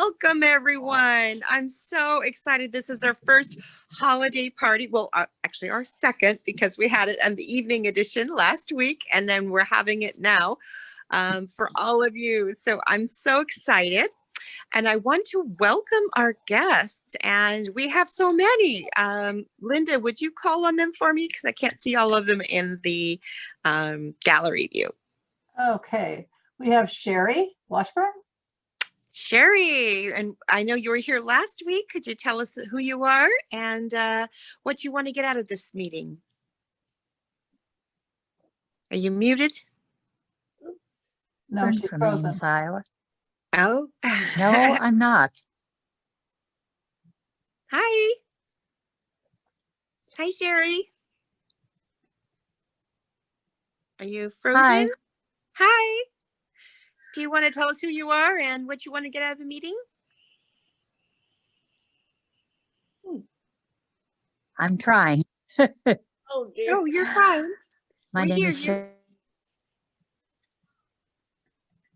Welcome, everyone. I'm so excited. This is our first holiday party. Well, actually our second, because we had it on the evening edition last week, and then we're having it now for all of you. So I'm so excited. And I want to welcome our guests, and we have so many. Linda, would you call on them for me? Because I can't see all of them in the gallery view. Okay, we have Sherry Washburn. Sherry, and I know you were here last week. Could you tell us who you are and what you want to get out of this meeting? Are you muted? Oops. No, she's from frozen. Ames, Iowa. Oh. No, I'm not. Hi. Hi, Sherry. Are you frozen? Hi. Hi. Do you want to tell us who you are and what you want to get out of the meeting? I'm trying. Oh, dear. Oh, you're fine. My We name hear is you.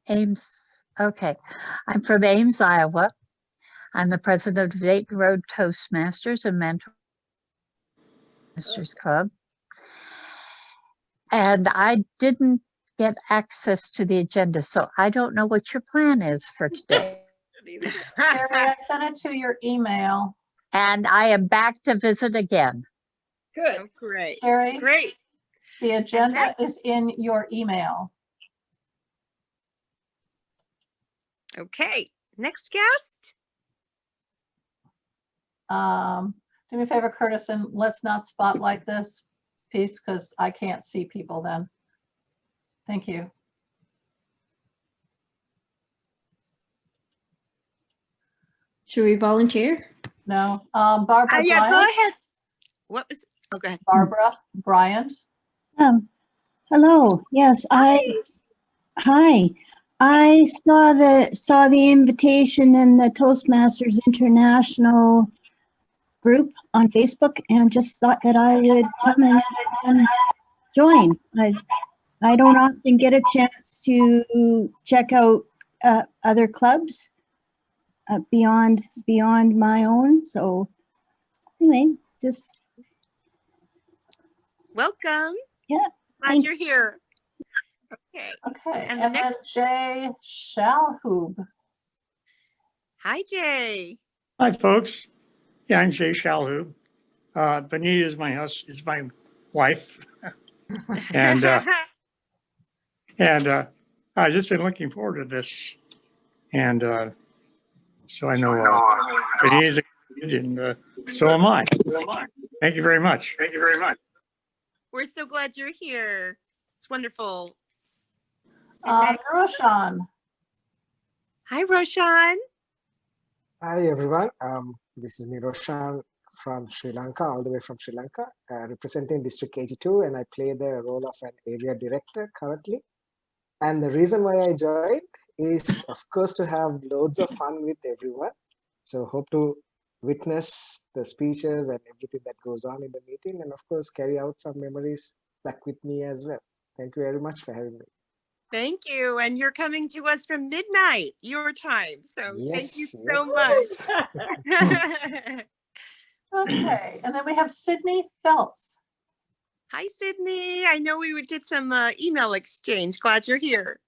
Ames. Okay. I'm from Ames, Iowa. I'm the president of Dayton Road Toastmasters and Toastmasters Club. And I didn't get access to the agenda, so I don't know what your plan is for today. Sherry, I sent it to your email. And I am back to visit again. Good. Oh, great. Sherry, Great. the agenda is in your email. Okay. Next guest. Do me a favor, Curtis, and let's not spotlight this piece because I can't see people then. Thank you. Should we volunteer? No, Barbara Yeah, Bryant. go ahead. What was? Oh, go ahead. Barbara Bryant. Hello. Yes, hi. I saw the invitation in the Toastmasters International group on Facebook and just thought that I would come and join. I don't often get a chance to check out other clubs beyond my own. So anyway, just welcome. Yeah. Glad you're here. Okay. Okay. And And, the then next. Jay Shalhoub. Hi, Jay. Hi, folks. Yeah, I'm Jay Shalhoub. Benita is my wife, and I've just been looking forward to this, and so I know Benita is excited, and so am I. Thank you very much. Thank you very much. We're so glad you're here. It's wonderful. Roshan. Hi, Roshan. Hi, everyone. This is Niroshan from Sri Lanka, all the way from Sri Lanka, representing District 82, and I play the role of an area director currently. And the reason why I joined is, of course, to have loads of fun with everyone. So hope to witness the speeches and everything that goes on in the meeting, and of course, carry out some memories back with me as well. Thank you very much for having me. Thank you. And you're coming to us from midnight, your time. So yes, thank you yes, so much. Okay. And then we have Sydney Phelps. Hi, Sydney. I know we did some email exchange. Glad you're here.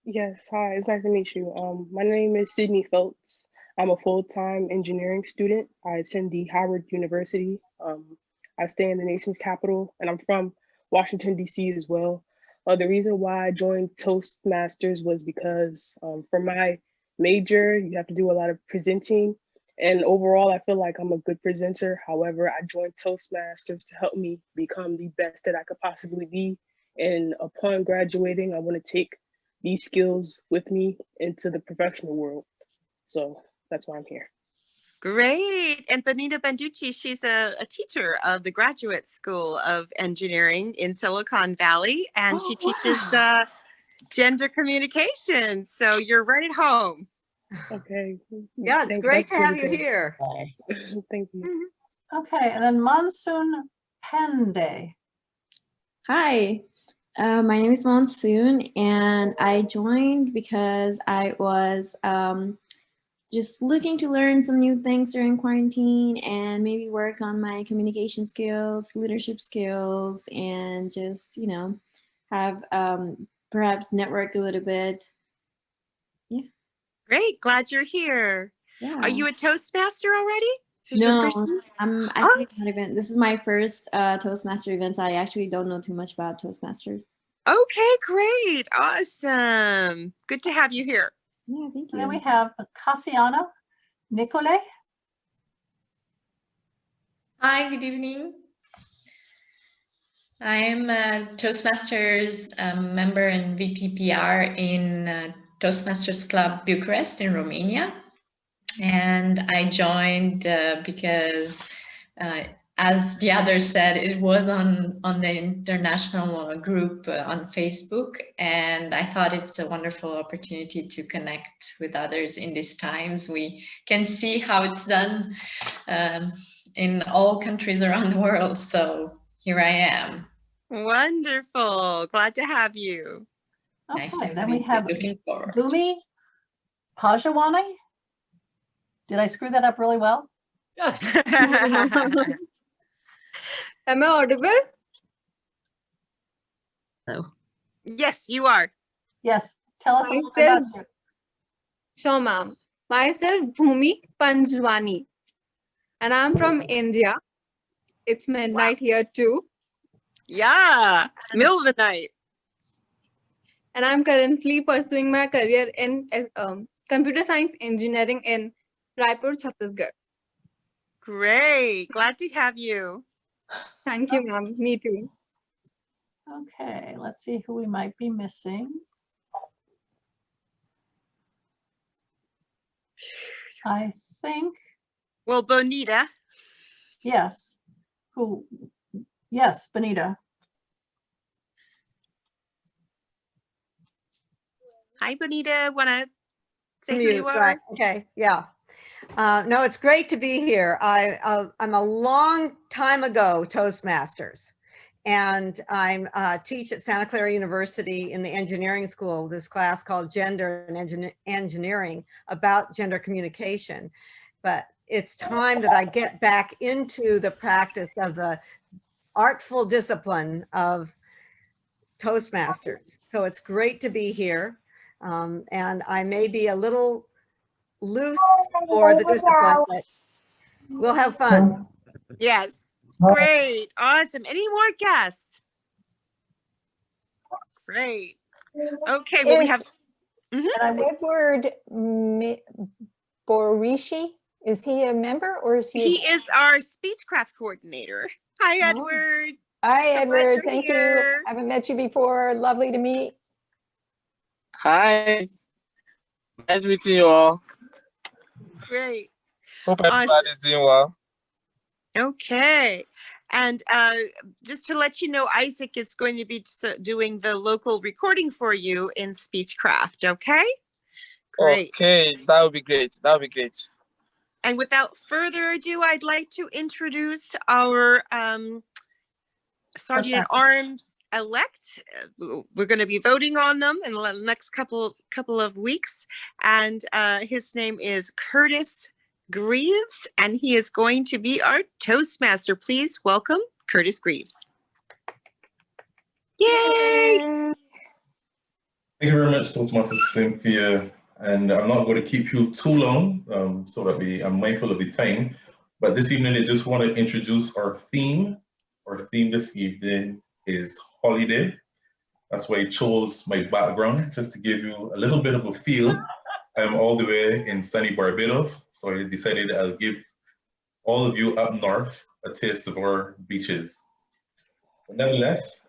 Yes, hi, it's nice to meet you. My name is Sydney Phelps. I'm a full-time engineering student. I attend the Howard University. I stay in the nation's capital, and I'm from Washington, D.C. as well. The reason why I joined Toastmasters was because for my major, you have to do a lot of presenting. And overall, I feel like I'm a good presenter. However, I joined Toastmasters to help me become the best that I could possibly be. And upon graduating, I want to take these skills with me into the professional world. So that's why I'm here. Great. And Benita Banducci, she's a teacher of the Graduate School of Engineering in Silicon Valley, and she teaches gender communication. So you're right at home. Okay. Yeah, it's great to have you here. Thank you. Okay, and then Monsoon Pende. Hi, my name is Monsoon, and I joined because I was just looking to learn some new things during quarantine and maybe work on my communication skills, leadership skills, and just, have perhaps network a little bit. Yeah. Great. Glad you're here. Yeah. Are you a Toastmaster already? This is your No, first time? I'm actually not even. This is my first Toastmaster event. So I actually don't know too much about Toastmasters. Okay, great. Awesome. Good to have you here. Yeah, thank And then we you. have Cassiana Nicole. Hi, good evening. I am a Toastmasters member and VPPR in Toastmasters Club Bucharest in Romania. And I joined because, as the others said, it was on the international group on Facebook. And I thought it's a wonderful opportunity to connect with others in these times. We can see how it's done in all countries around the world. So here I am. Wonderful. Glad to have you. Okay, Nice then we have looking forward. Bhumi Pajawani. Did I screw that up really well? Am I audible? Hello. Yes, you are. Yes. Tell us a little bit about you. Sure, ma'am. Myself, Bhumi Panjwani, and I'm from India. It's midnight here too, Yeah. Middle of the night. and I'm currently pursuing my career in computer science engineering in Raipur, Chhattisgarh. Great. Glad to have you. Thank you, ma'am. Me too. Okay, let's see who we might be missing. I think, Well, Bonita. yes. Who? Yes, Benita. Hi, Bonita. Want to say who Mute, you are? right, okay, yeah. No, it's great to be here. I'm a long time ago Toastmasters, and I teach at Santa Clara University in the engineering school, this class called Gender and Engineering about gender communication. But it's time that I get back into the practice of the artful discipline of Toastmasters. So it's great to be here. And I may be a little loose for the discipline, but we'll have fun. Yes. Great. Awesome. Any more guests? Great. Okay. Well, we have. And I would- Edward Borishi, is he a member or is he? He is our speechcraft coordinator. Hi, Edward. Hi, So glad Edward. you're Thank you. here. Haven't met you before. Lovely to meet. Hi. Nice meeting you all. Great. Hope everybody's doing well. Okay. And just to let you know, Isaac is going to be doing the local recording for you in Speechcraft. Okay? Great. Okay, that would be great. That would be great. And without further ado, I'd like to introduce our Sergeant at Arms elect. We're going to be voting on them in the next couple of weeks. And his name is Curtis Grieves, and he is going to be our Toastmaster. Please welcome Curtis Grieves. Yay! Thank you very much, Toastmaster Cynthia. And I'm not going to keep you too long, so that I'm mindful of the time. But this evening, I just want to introduce our theme. Our theme this evening is holiday. That's why I chose my background, just to give you a little bit of a feel. I'm all the way in sunny Barbados, so I decided I'll give all of you up north a taste of our beaches. But nonetheless,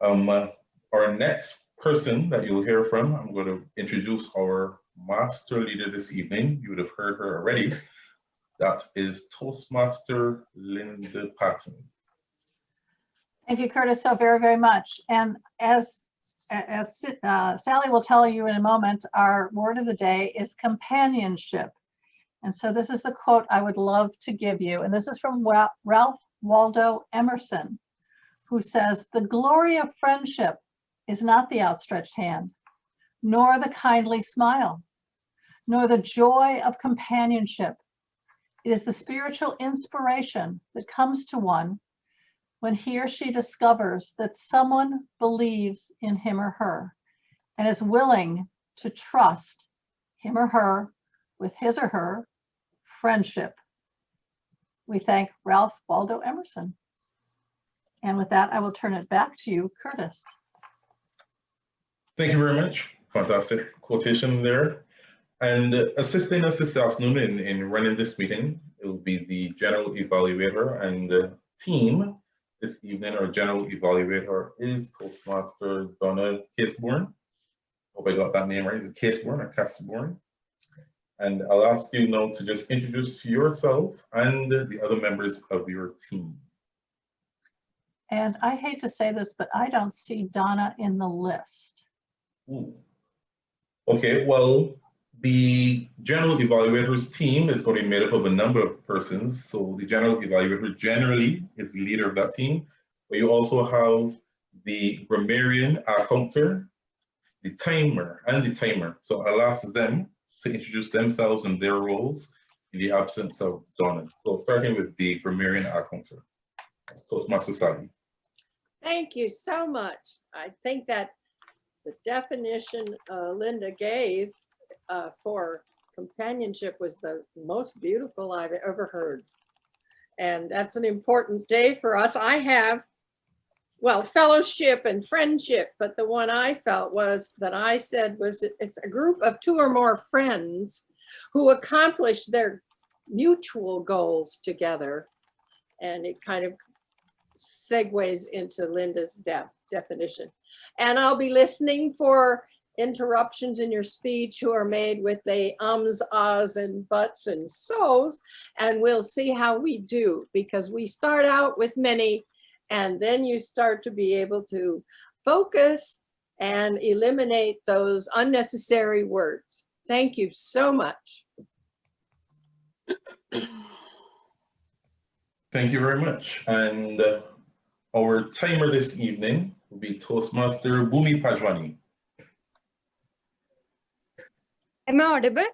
our next person that you'll hear from, I'm going to introduce our master leader this evening. You would have heard her already. That is Toastmaster Linda Patton. Thank you, Curtis, so very, very much. And as Sally will tell you in a moment, our word of the day is companionship. And so this is the quote I would love to give you. And this is from Ralph Waldo Emerson, who says, "The glory of friendship is not the outstretched hand, nor the kindly smile, nor the joy of companionship. It is the spiritual inspiration that comes to one when he or she discovers that someone believes in him or her and is willing to trust him or her with his or her friendship. We thank Ralph Waldo Emerson. And with that, I will turn it back to you, Curtis. Thank you very much. Fantastic quotation there. And assisting us this afternoon in running this meeting, it will be the General Evaluator and the team this evening. Our General Evaluator is Toastmaster Donna Caseborn. Hope I got that name right. Is it Caseborn or Caseborn? And I'll ask you now to just introduce yourself and the other members of your team. And I hate to say this, but I don't see Donna in the list. Ooh. Okay, well, the General Evaluator's team is going to be made up of a number of persons. So the General Evaluator generally is the leader of that team, but you also have the grammarian, accounter, the timer, and the timer. So I'll ask them to introduce themselves and their roles in the absence of Donna. So starting with the grammarian, accounter, Toastmaster Sally. Thank you so much. I think that the definition Linda gave for companionship was the most beautiful I've ever heard. And that's an important day for us. I have, well, fellowship and friendship, but the one I felt was that I said was it's a group of 2 or more friends who accomplish their mutual goals together. And it kind of segues into Linda's definition. And I'll be listening for interruptions in your speech who are made with the ums, ahs, and buts and so's, and we'll see how we do, because we start out with many, and then you start to be able to focus and eliminate those unnecessary words. Thank you so much. Thank you very much. And our timer this evening will be Toastmaster Bhumi Pajwani. Am I audible?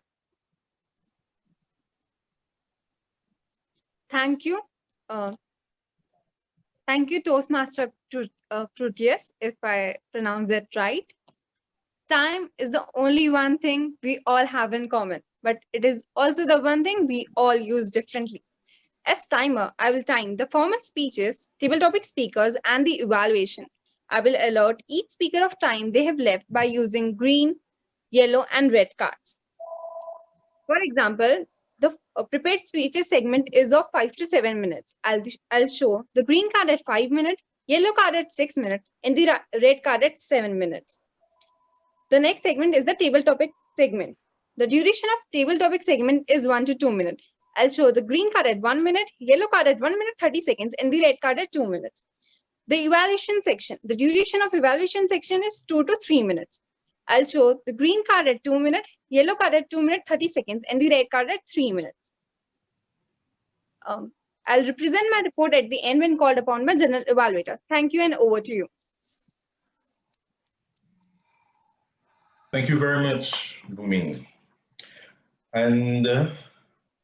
Thank you. Thank you, Toastmaster Crutius, if I pronounce that right. Time is the only one thing we all have in common, but it is also the one thing we all use differently. As timer, I will time the formal speeches, table topic speakers, and the evaluation. I will alert each speaker of time they have left by using green, yellow, and red cards. For example, the prepared speeches segment is of 5 to 7 minutes. I'll show the green card at 5 minutes, yellow card at 6 minutes, and the red card at 7 minutes. The next segment is the table topic segment. The duration of table topic segment is 1 to 2 minutes. I'll show the green card at 1 minute, yellow card at 1 minute 30 seconds, and the red card at 2 minutes. The evaluation section. The duration of evaluation section is 2 to 3 minutes. I'll show the green card at 2 minutes, yellow card at 2 minutes 30 seconds, and the red card at 3 minutes. I'll represent my report at the end when called upon by General Evaluator. Thank you, and over to you. Thank you very much, Bhumi. And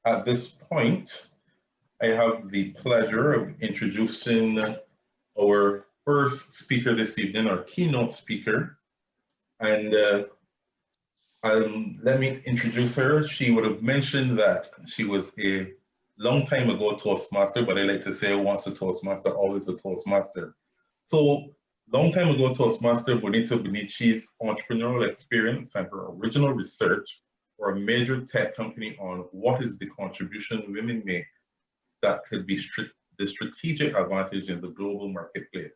at this point, I have the pleasure of introducing our first speaker this evening, our keynote speaker. And let me introduce her. She would have mentioned that she was a long time ago Toastmaster, but I like to say once a Toastmaster, always a Toastmaster. So long time ago Toastmaster Benita Banducci's entrepreneurial experience and her original research for a major tech company on what is the contribution women make that could be the strategic advantage in the global marketplace,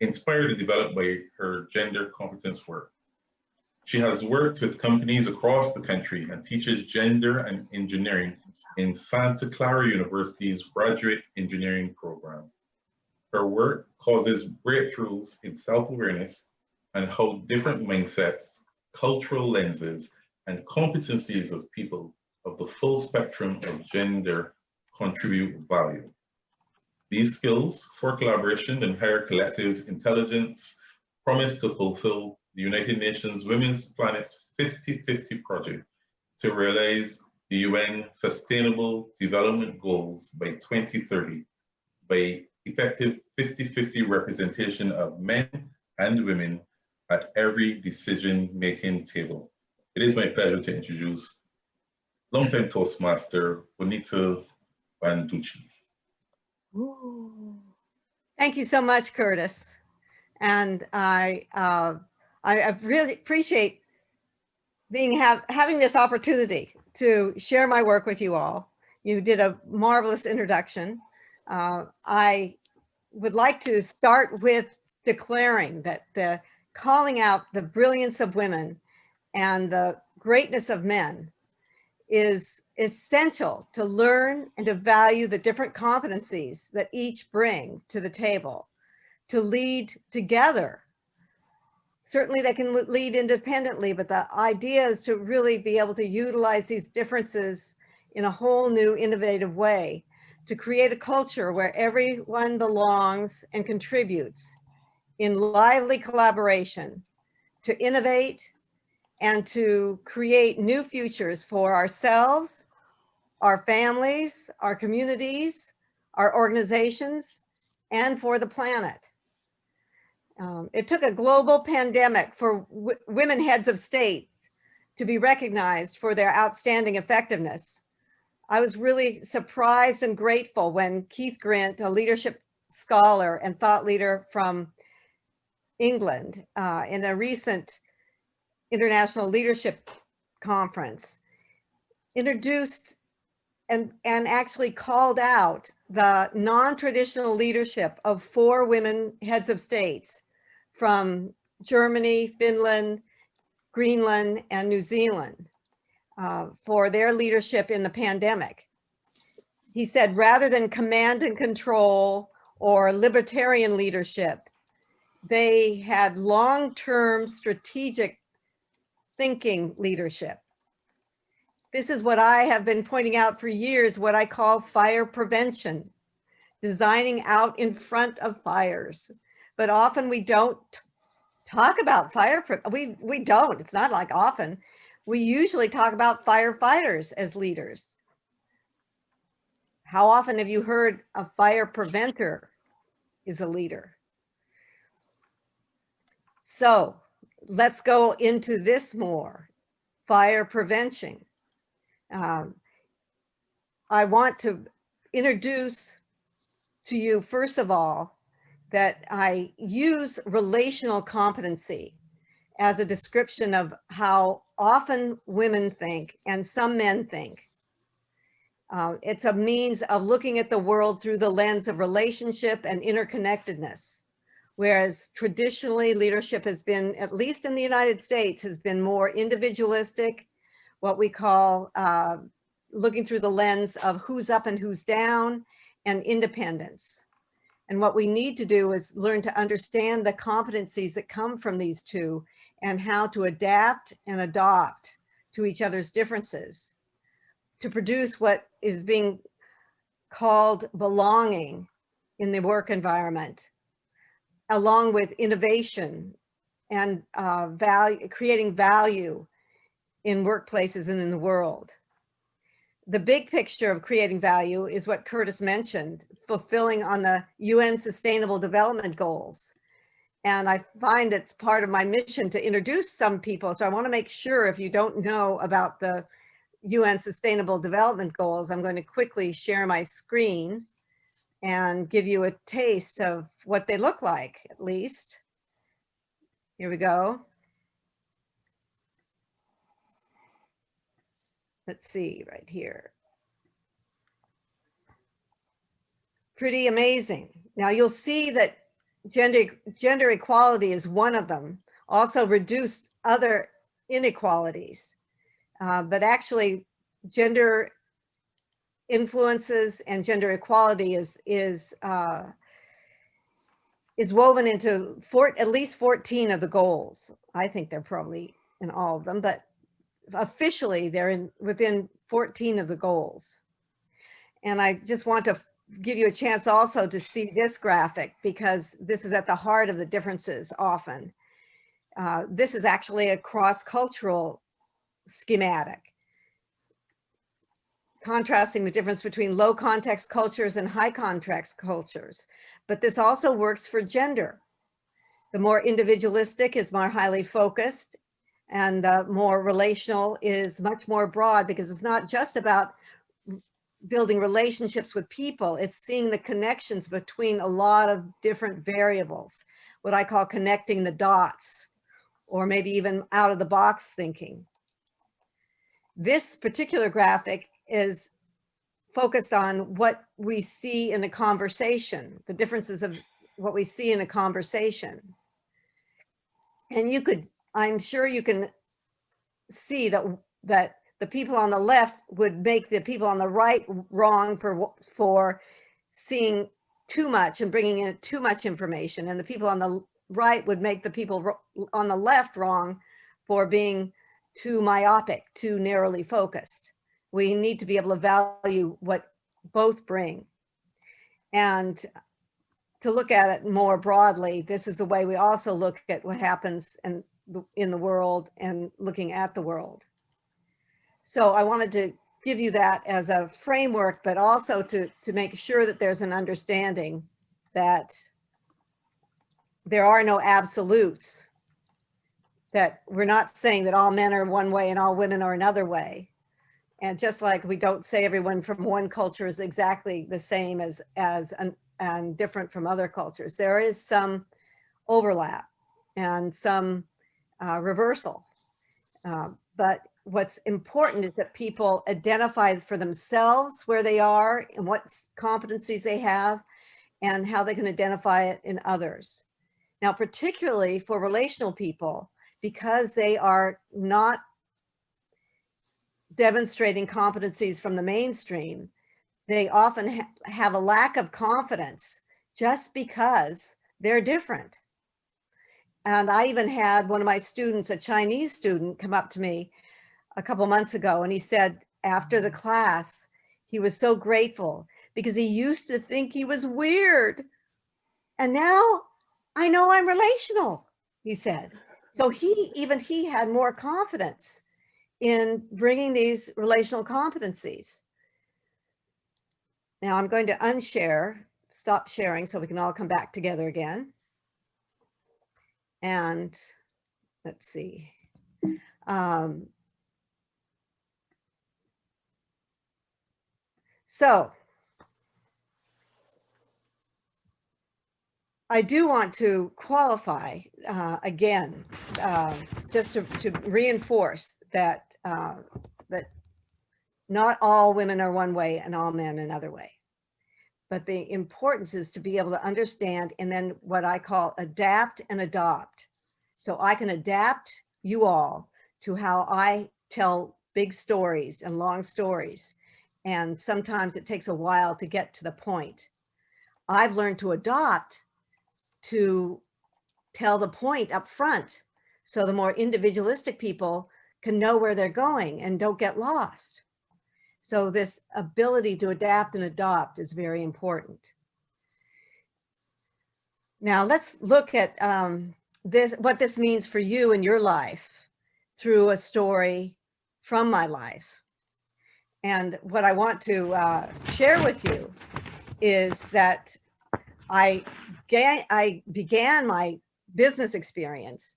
inspired and developed by her gender competence work. She has worked with companies across the country and teaches gender and engineering in Santa Clara University's graduate engineering program. Her work causes breakthroughs in self-awareness and how different mindsets, cultural lenses, and competencies of people of the full spectrum of gender contribute value. These skills for collaboration and higher collective intelligence promise to fulfill the United Nations Women's Planet's 50-50 project to realize the UN Sustainable Development Goals by 2030 by effective 50-50 representation of men and women at every decision-making table. It is my pleasure to introduce longtime Toastmaster, Benita Banducci. Thank you so much, Curtis. And I really appreciate having this opportunity to share my work with you all. You did a marvelous introduction. I would like to start with declaring that calling out the brilliance of women and the greatness of men is essential to learn and to value the different competencies that each bring to the table, to lead together. Certainly they can lead independently, but the idea is to really be able to utilize these differences in a whole new innovative way, to create a culture where everyone belongs and contributes in lively collaboration, to innovate and to create new futures for ourselves, our families, our communities, our organizations, and for the planet. It took a global pandemic for women heads of state to be recognized for their outstanding effectiveness. I was really surprised and grateful when Keith Grint, a leadership scholar and thought leader from England, in a recent International Leadership Conference, introduced and actually called out the non-traditional leadership of 4 women heads of states from Germany, Finland, Greenland, and New Zealand for their leadership in the pandemic. He said, rather than command and control or libertarian leadership, they had long-term strategic thinking leadership. This is what I have been pointing out for years, what I call fire prevention, designing out in front of fires. But often we don't talk about we don't, it's not like often. We usually talk about firefighters as leaders. How often have you heard a fire preventer is a leader? So let's go into this more, fire prevention. I want to introduce to you, first of all, that I use relational competency as a description of how often women think and some men think. It's a means of looking at the world through the lens of relationship and interconnectedness. Whereas traditionally leadership has been, at least in the United States, has been more individualistic, what we call looking through the lens of who's up and who's down, and independence. And what we need to do is learn to understand the competencies that come from these two and how to adapt and adopt to each other's differences to produce what is being called belonging in the work environment, along with innovation and creating value in workplaces and in the world. The big picture of creating value is what Curtis mentioned, fulfilling on the UN Sustainable Development Goals. And I find it's part of my mission to introduce some people. So I want to make sure, if you don't know about the UN Sustainable Development Goals, I'm going to quickly share my screen and give you a taste of what they look like, at least. Here we go. Let's see right here. Pretty amazing. Now you'll see that gender equality is one of them, also reduced other inequalities, but actually gender influences and gender equality is woven into at least 14 of the goals. I think they're probably in all of them, but officially they're within 14 of the goals. And I just want to give you a chance also to see this graphic, because this is at the heart of the differences often. This is actually a cross-cultural schematic. contrasting the difference between low context cultures and high context cultures. But this also works for gender. The more individualistic is more highly focused, and the more relational is much more broad, because it's not just about building relationships with people, it's seeing the connections between a lot of different variables, what I call connecting the dots, or maybe even out of the box thinking. This particular graphic is focused on what we see in a conversation, the differences of what we see in a conversation. And you could, I'm sure you can see that the people on the left would make the people on the right wrong for seeing too much and bringing in too much information. And the people on the right would make the people on the left wrong for being too myopic, too narrowly focused. We need to be able to value what both bring. And to look at it more broadly, this is the way we also look at what happens in the world and looking at the world. So I wanted to give you that as a framework, but also to make sure that there's an understanding that there are no absolutes, that we're not saying that all men are one way and all women are another way. And just like we don't say everyone from one culture is exactly the same and different from other cultures, there is some overlap and some reversal. But what's important is that people identify for themselves where they are and what competencies they have and how they can identify it in others. Now, particularly for relational people, because they are not demonstrating competencies from the mainstream, they often have a lack of confidence just because they're different. And I even had one of my students, a Chinese student, come up to me a couple months ago, and he said after the class, he was so grateful because he used to think he was weird. And now I know I'm relational, he said. So even he had more confidence in bringing these relational competencies. Now I'm going to unshare, stop sharing so we can all come back together again. And let's see. So I do want to qualify again, just to reinforce that that not all women are one way and all men another way. But the importance is to be able to understand and then what I call adapt and adopt. So I can adapt you all to how I tell big stories and long stories. And sometimes it takes a while to get to the point. I've learned to adopt to tell the point up front. So the more individualistic people can know where they're going and don't get lost. So this ability to adapt and adopt is very important. Now let's look at what this means for you in your life through a story from my life. And what I want to share with you is that I began my business experience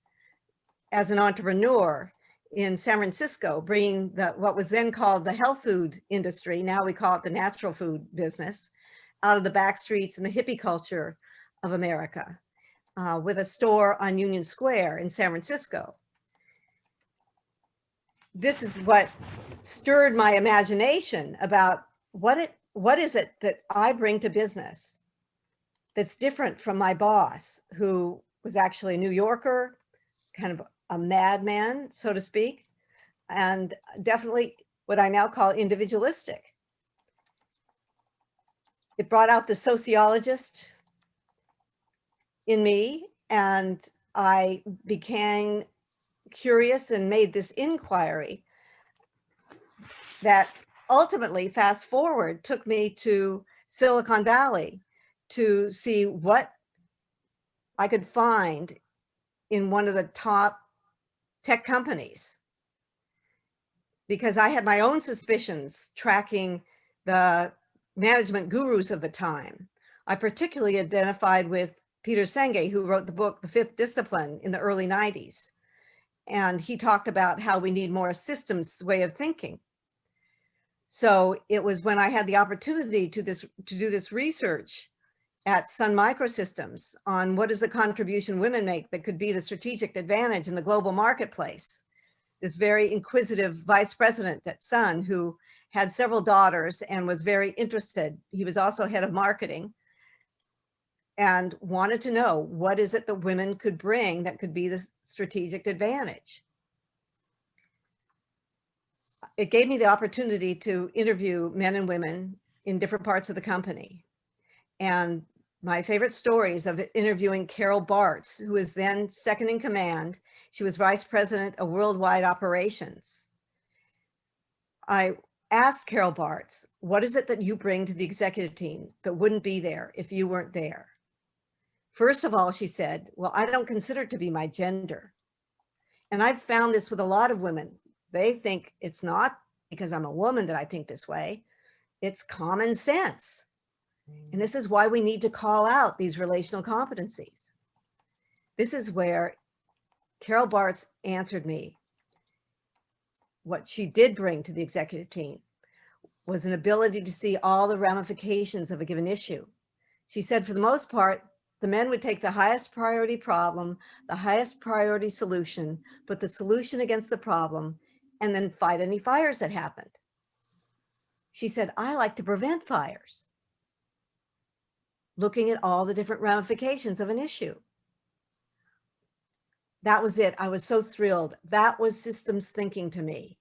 as an entrepreneur in San Francisco, bringing what was then called the health food industry, now we call it the natural food business, out of the back streets and the hippie culture of America, with a store on Union Square in San Francisco. This is what stirred my imagination about what is it that I bring to business that's different from my boss, who was actually a New Yorker, kind of a madman, so to speak, and definitely what I now call individualistic. It brought out the sociologist in me, and I became curious and made this inquiry that ultimately, fast forward, took me to Silicon Valley to see what I could find in one of the top tech companies. because I had my own suspicions tracking the management gurus of the time. I particularly identified with Peter Senge, who wrote the book, The Fifth Discipline, in the early 90s. And he talked about how we need more systems way of thinking. So it was when I had the opportunity to do this research at Sun Microsystems on what is the contribution women make that could be the strategic advantage in the global marketplace. This very inquisitive vice president at Sun, who had several daughters and was very interested. He was also head of marketing and wanted to know, what is it that women could bring that could be the strategic advantage? It gave me the opportunity to interview men and women in different parts of the company. And my favorite stories of interviewing Carol Bartz, who was then second in command. She was vice president of worldwide operations. I asked Carol Bartz, what is it that you bring to the executive team that wouldn't be there if you weren't there? First of all, she said, well, I don't consider it to be my gender. And I've found this with a lot of women. They think it's not because I'm a woman that I think this way. It's common sense. And this is why we need to call out these relational competencies. This is where Carol Bartz answered me. What she did bring to the executive team was an ability to see all the ramifications of a given issue. She said, for the most part, the men would take the highest priority problem, the highest priority solution, put the solution against the problem, and then fight any fires that happened. She said, I like to prevent fires, looking at all the different ramifications of an issue. That was it. I was so thrilled. That was systems thinking to me.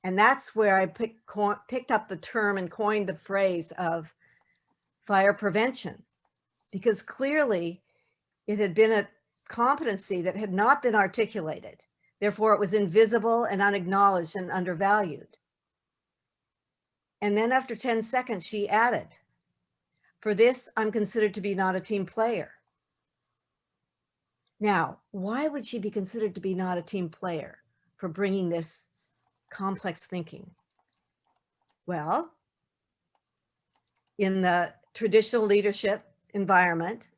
And that's where I picked up the term and coined the phrase of fire prevention, because clearly it had been a competency that had not been articulated. Therefore, it was invisible and unacknowledged and undervalued. And then after 10 seconds, she added, for this, I'm considered to be not a team player. Now, why would she be considered to be not a team player for bringing this complex thinking? Well, in the traditional leadership environment,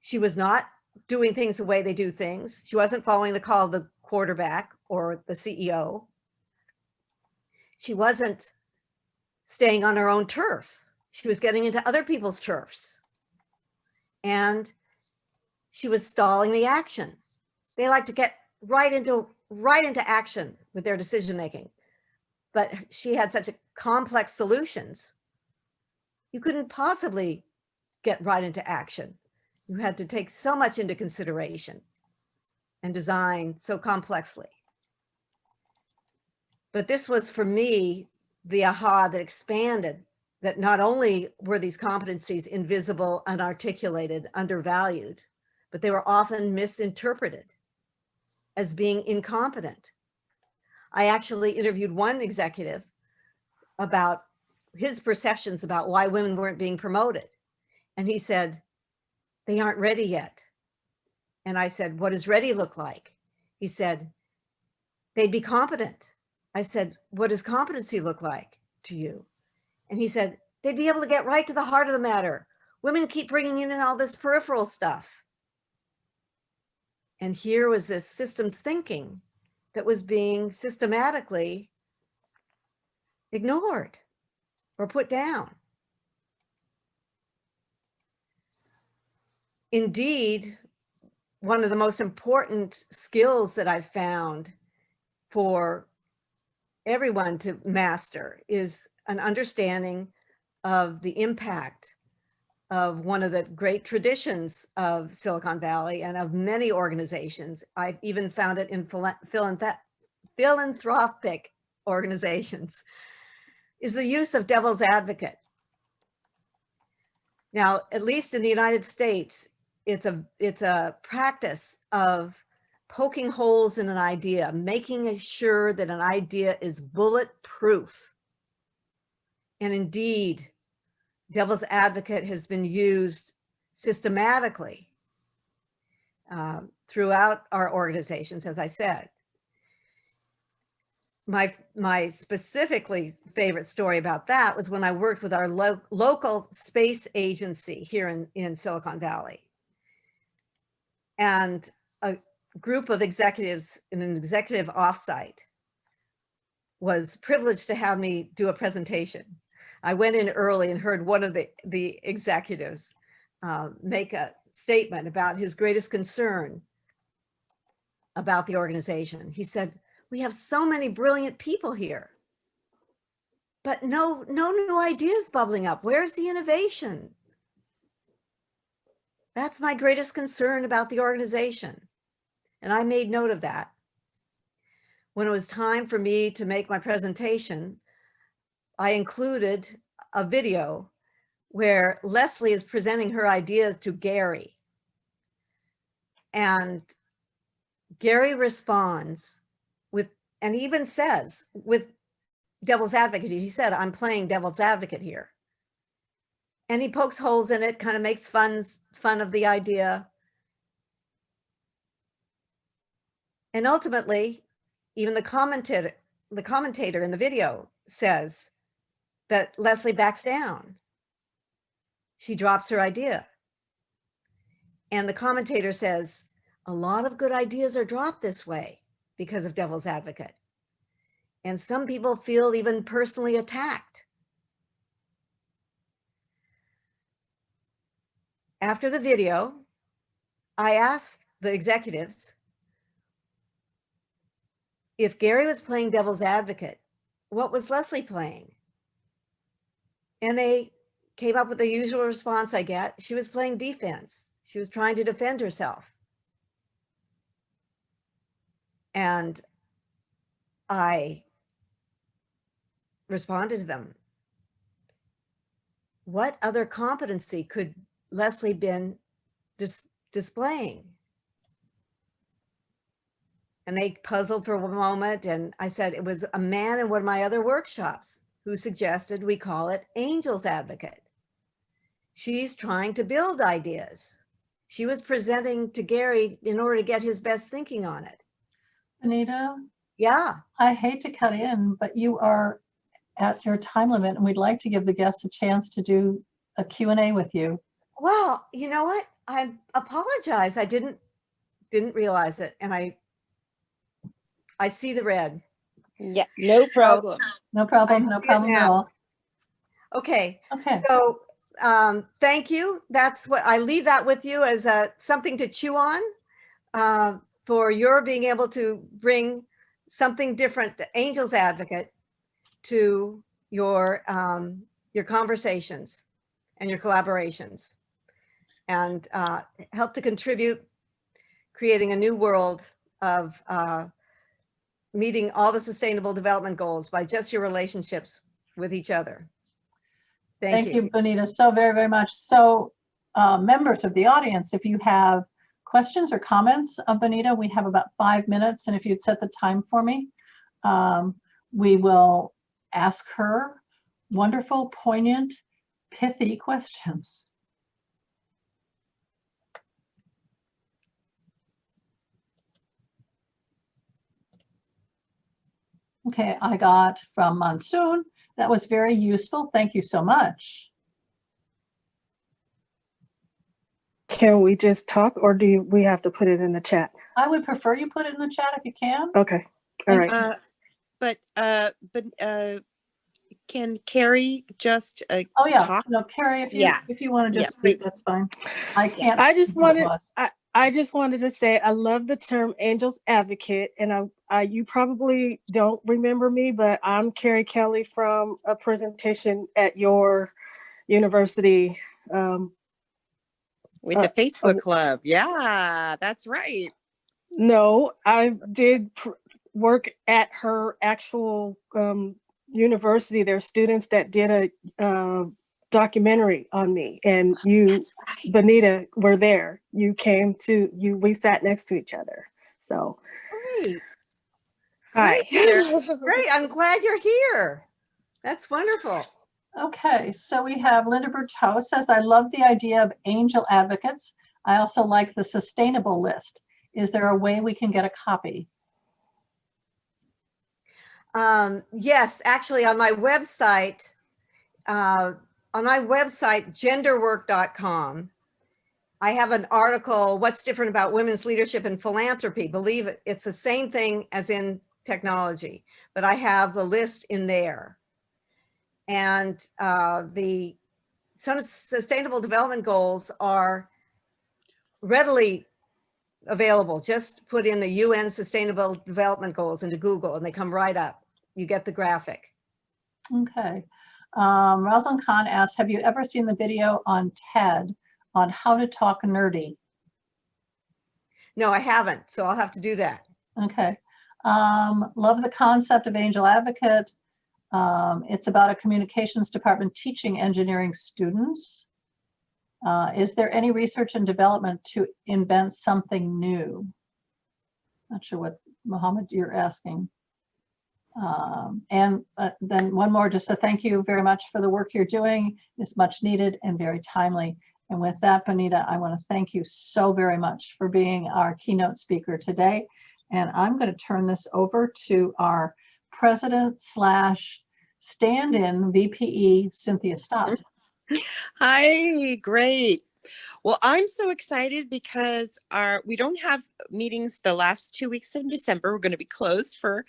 she was not doing things the way they do things. She wasn't following the call of the quarterback or the CEO. She wasn't staying on her own turf. She was getting into other people's turfs. And she was stalling the action. They like to get right into action with their decision making. But she had such complex solutions. You couldn't possibly get right into action. You had to take so much into consideration and design so complexly. But this was, for me, the aha that expanded, that not only were these competencies invisible, unarticulated, undervalued, but they were often misinterpreted as being incompetent. I actually interviewed one executive about his perceptions about why women weren't being promoted. And he said, they aren't ready yet. And I said, what does ready look like? He said, they'd be competent. I said, what does competency look like to you? And he said, they'd be able to get right to the heart of the matter. Women keep bringing in all this peripheral stuff. And here was this systems thinking that was being systematically ignored or put down. Indeed, one of the most important skills that I've found for everyone to master is an understanding of the impact of one of the great traditions of Silicon Valley and of many organizations. I've even found it in philanthropic organizations, is the use of devil's advocate. Now, at least in the United States, it's a practice of poking holes in an idea, making sure that an idea is bulletproof. And indeed, devil's advocate has been used systematically throughout our organizations, as I said. my specifically favorite story about that was when I worked with our local space agency here in Silicon Valley. And a group of executives in an executive offsite was privileged to have me do a presentation. I went in early and heard one of the executives make a statement about his greatest concern about the organization. He said, "We have so many brilliant people here, but no new ideas bubbling up. Where's the innovation? That's my greatest concern about the organization." And I made note of that. When it was time for me to make my presentation, I included a video where Leslie is presenting her ideas to Gary. And Gary responds with, and even says, with devil's advocate, he said, "I'm playing devil's advocate here." And he pokes holes in it, kind of makes fun of the idea. And ultimately, even the commentator in the video says that Leslie backs down. She drops her idea. And the commentator says, "A lot of good ideas are dropped this way because of devil's advocate. And some people feel even personally attacked." After the video, I asked the executives if Gary was playing devil's advocate, what was Leslie playing? And they came up with the usual response I get. She was playing defense. She was trying to defend herself. And I responded to them, what other competency could Leslie been displaying? And they puzzled for a moment, and I said, it was a man in one of my other workshops who suggested we call it Angel's Advocate. She's trying to build ideas. She was presenting to Gary in order to get his best thinking on it. Benita? Yeah. I hate to cut in, but you are at your time limit, and we'd like to give the guests a chance to do a Q&A with you. Well, you know what? I apologize. I didn't realize it, and I see the red. Yeah, no problem. No problem. No problem at all. Okay. Okay. So thank you. That's what I leave that with you as something to chew on for your being able to bring something different, the Angel's Advocate, to your conversations and your collaborations, and help to contribute creating a new world of meeting all the sustainable development goals by just your relationships with each other. Thank you, Benita, so very, very much. So members of the audience, if you have questions or comments of Benita, we have about 5 minutes. And if you'd set the time for me, we will ask her wonderful, poignant, pithy questions. Okay, I got from Monsoon. That was very useful. Thank you so much. Can we just talk, or do we have to put it in the chat? I would prefer you put it in the chat if you can. Okay. All right. But can Carrie just oh yeah, talk? No, Carrie, if you want to just please. that's fine. I can't. I just wanted to say I love the term Angel's Advocate, and you probably don't remember me, but I'm Carrie Kelly from a presentation at your university. With the Facebook Club. Yeah, that's right. No, I did work at her actual university. There are students that did a documentary on me, and you, right. Benita, were there. You came to we sat next to each other. So great. Hi. Great. I'm glad you're here. That's wonderful. Okay, so we have Linda Berteau says, I love the idea of angel advocates. I also like the sustainable list. Is there a way we can get a copy? Yes, actually on my website, genderwork.com, I have an article, What's Different About Women's Leadership and Philanthropy. Believe it, it's the same thing as in technology, but I have the list in there. And the Sustainable Development Goals are readily available. Just put in the UN Sustainable Development Goals into Google and they come right up. You get the graphic. Okay. Rosalind Khan asked, have you ever seen the video on TED on how to talk nerdy? No, I haven't, so I'll have to do that. Okay. Love the concept of angel advocate. It's about a communications department teaching engineering students. Is there any research and development to invent something new? Not sure what, Mohammed, you're asking. And then one more, just to thank you very much for the work you're doing. It's much needed and very timely. And with that, Benita, I want to thank you so very much for being our keynote speaker today. And I'm going to turn this over to our president / stand-in VPE, Cynthia Stott. Hi, great. Well, I'm so excited because we don't have meetings the last 2 weeks in December. We're going to be closed for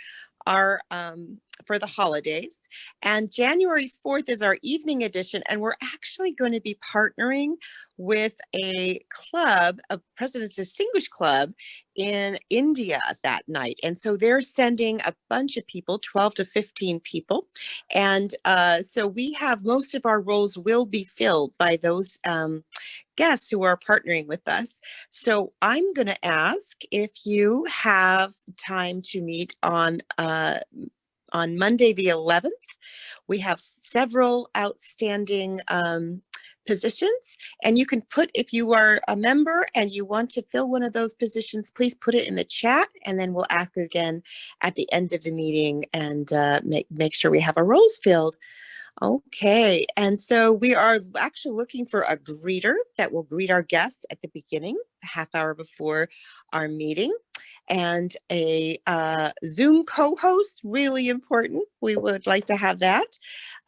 the holidays, and January 4th is our evening edition, and we're actually going to be partnering with a club, a President's Distinguished Club in India that night. And so they're sending a bunch of people, 12 to 15 people. And so we have most of our roles will be filled by those guests who are partnering with us. So I'm going to ask if you have time to meet on Monday the 11th. We have several outstanding positions, and you can put, if you are a member and you want to fill one of those positions, please put it in the chat, and then we'll ask again at the end of the meeting and make sure we have our roles filled. Okay, and so we are actually looking for a greeter that will greet our guests at the beginning, a half hour before our meeting, and a Zoom co-host, really important. We would like to have that,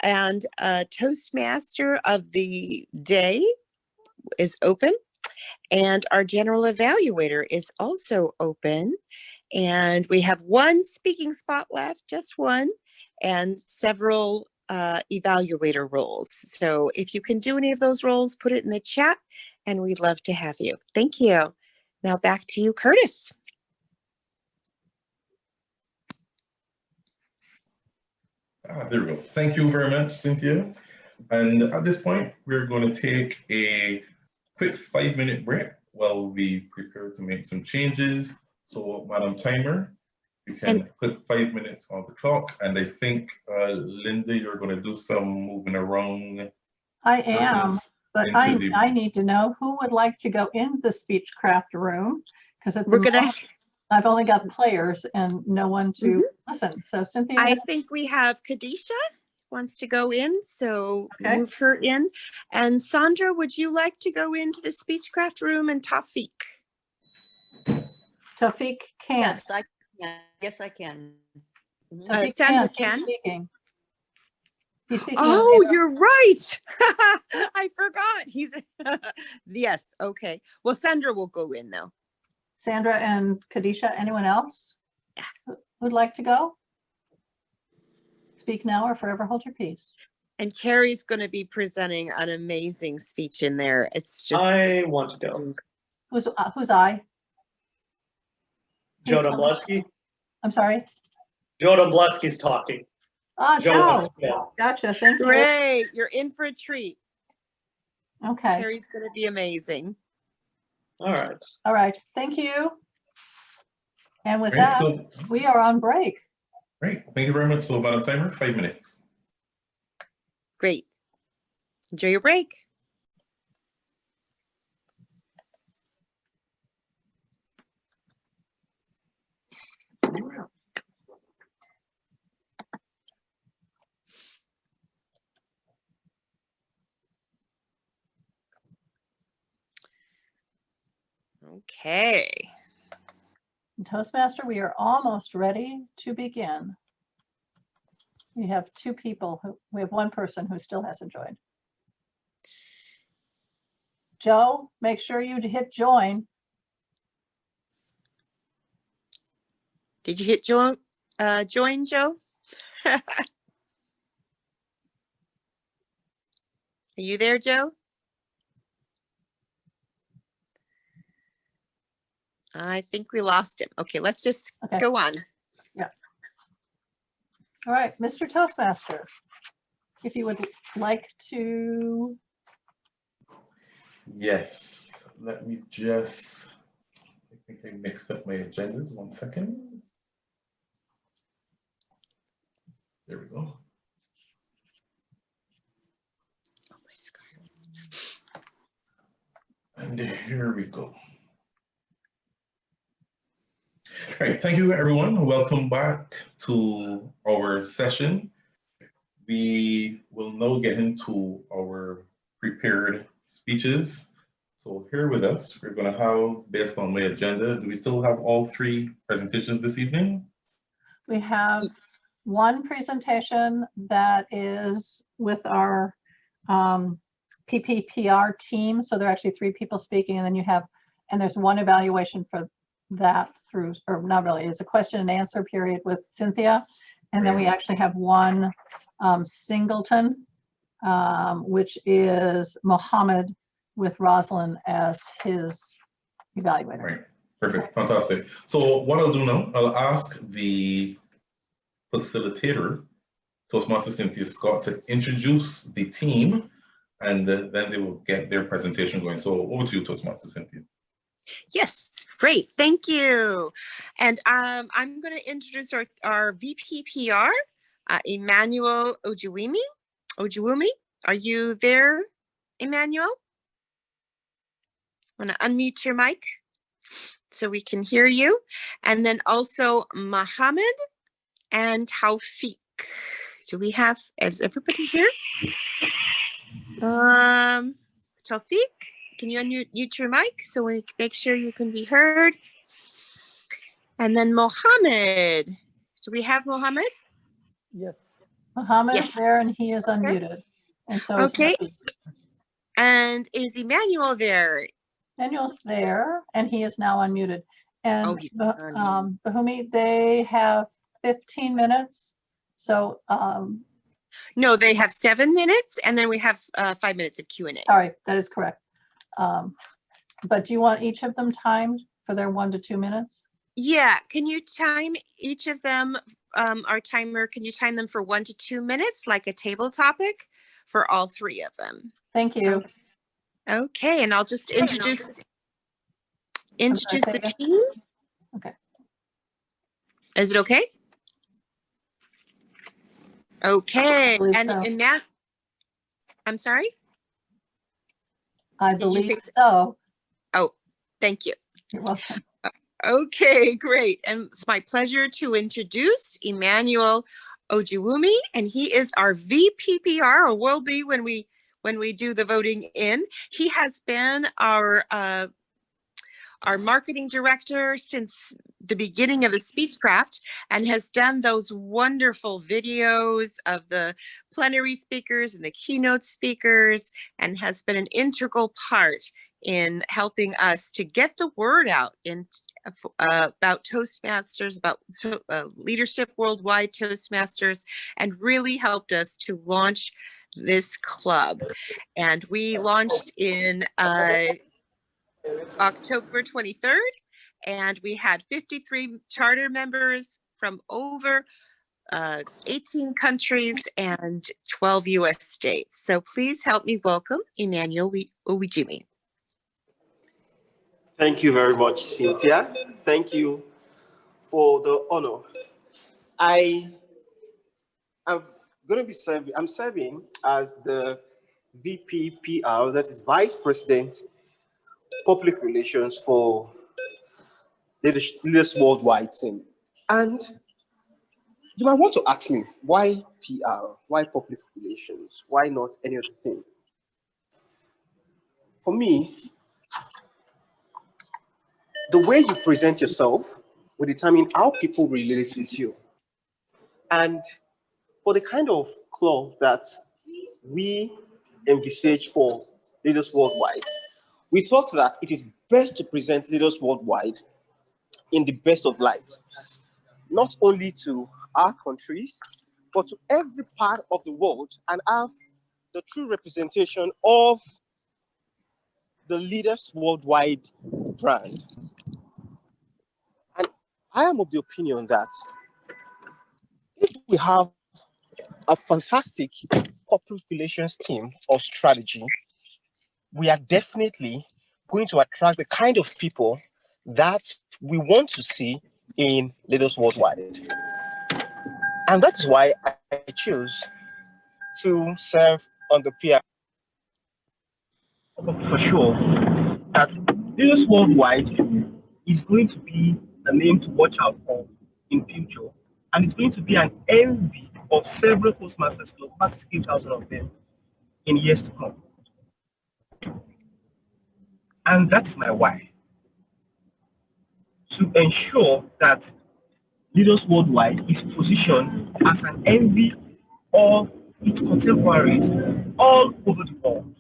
and a Toastmaster of the day is open, and our general evaluator is also open, and we have one speaking spot left, just one, and several evaluator roles. So if you can do any of those roles, put it in the chat and we'd love to have you. Thank you. Now back to you, Curtis. There we go. Thank you very much, Cynthia. And at this point, we're going to take a quick 5-minute break while we prepare to make some changes. So, Madam Timer, you can put 5 minutes on the clock, and I think, Linda, you're going to do some moving around. I am, but I need to know who would like to go into the Speechcraft room, because at the moment, I've only got players and no one to listen. So Cynthia, I think we have Kadisha wants to go in, so move her in. And Sandra, would you like to go into the Speechcraft room, and Taufik? Taufik can't. Yes, I can. Yes, I can. Sandra can. He's speaking. Oh, you're right. I forgot. He's yes. Okay. Well, Sandra will go in though. Sandra and Kadisha. Anyone else who'd like to go? Speak now or forever hold your peace. And Carrie's going to be presenting an amazing speech in there. It's just. I want to go. Who's I? Joe Domblesky. I'm sorry. Joe Domblesky's talking. Ah, Joe. Gotcha. Thank you. Great. You're in for a treat. Okay. Carrie's going to be amazing. All right. All right. Thank you. And with Great. that, So, we are on break. Great. Thank you very much. So, Madam Timer, 5 minutes. Great. Enjoy your break. Okay. Toastmaster, we are almost ready to begin. We have two people we have one person who still hasn't joined. Joe, make sure you hit join. Did you hit join, Joe? Are you there, Joe? I think we lost him. Okay, let's just go on. Yeah. All right, Mr. Toastmaster, if you would like to. Yes, let me just, I think I mixed up my agendas, 1 second. There we go. And here we go. All right, thank you everyone. Welcome back to our session. We will now get into our prepared speeches. So here with us, we're going to have, based on my agenda, do we still have all 3 presentations this evening? We have one presentation that is with our PPPR team. So there are actually 3 people speaking, and then there's one evaluation for that through, or not really, it's a question and answer period with Cynthia. And then we actually have one singleton, which is Mohammed, with Rosalind as his evaluator. Right, perfect, fantastic. So what I'll do now, I'll ask the facilitator, Toastmaster Cynthia Scott, to introduce the team, and then they will get their presentation going. So over to you, Toastmaster Cynthia. Yes, great, thank you. And I'm going to introduce our VPPR, Emmanuel Ojiwomi. Are you there, Emmanuel? Want to unmute your mic so we can hear you. And then also Mohammed and Taufik. Is everybody here? Taufik, can you unmute your mic so we can make sure you can be heard? And then Mohammed. Do we have Mohammed? Yes. Mohammed is there, and he is unmuted. And so is Taufik. And is Emmanuel there? Emmanuel's there, and he is now unmuted. And Bahumi, they have 15 minutes. So no, they have 7 minutes, and then we have 5 minutes of Q&A. Sorry, that is correct. But do you want each of them timed for their 1 to 2 minutes? Yeah, can you time each of them, our timer, can you time them for 1 to 2 minutes, like a table topic for all 3 of them? Thank you. Okay, and I'll just introduce the team. Okay. Is it okay? Okay, and so. in that, I'm sorry? I believe so. Oh, thank you. You're welcome. Okay, great. And it's my pleasure to introduce Emmanuel Ojiwomi, and he is our VPPR, or will be when we do the voting in. He has been our marketing director since the beginning of the Speechcraft, and has done those wonderful videos of the plenary speakers and the keynote speakers, and has been an integral part in helping us to get the word out about Toastmasters, about leadership worldwide Toastmasters, and really helped us to launch this club. And we launched in October 23rd, and we had 53 charter members from over 18 countries and 12 US states. So please help me welcome Emmanuel Obijimi. Thank you very much, Cynthia. Thank you for the honor. I'm serving as the VPPR, that is Vice President Public Relations for Leaders Worldwide team. And you might want to ask me, why PR? Why public relations? Why not any other thing? For me, the way you present yourself will determine how people relate with you. And for the kind of club that we envisage for Leaders Worldwide, we thought that it is best to present Leaders Worldwide in the best of light, not only to our countries, but to every part of the world, and have the true representation of the Leaders Worldwide brand. And I am of the opinion that if we have a fantastic corporate relations team or strategy, we are definitely going to attract the kind of people that we want to see in Leaders Worldwide. And that's why I chose to serve on the PR. For sure that Leaders Worldwide is going to be a name to watch out for in future, and it's going to be an envy of several Toastmasters clubs, about 16,000 of them, in years to come. And that's my why. To ensure that Leaders Worldwide is positioned as an envy of its contemporaries all over the world.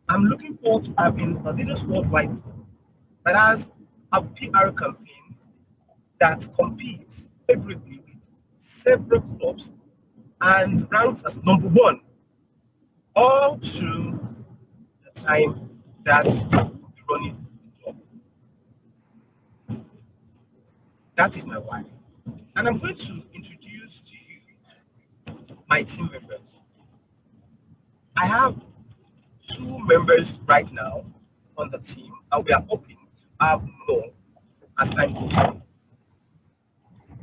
I'm looking forward to having a Leaders Worldwide that has a PR campaign that competes favorably with several clubs and ranks as #1 all through the time that we're running the club. That is my why. And I'm going to introduce to you my team members. I have 2 members right now on the team, and we are hoping to have more as time goes on.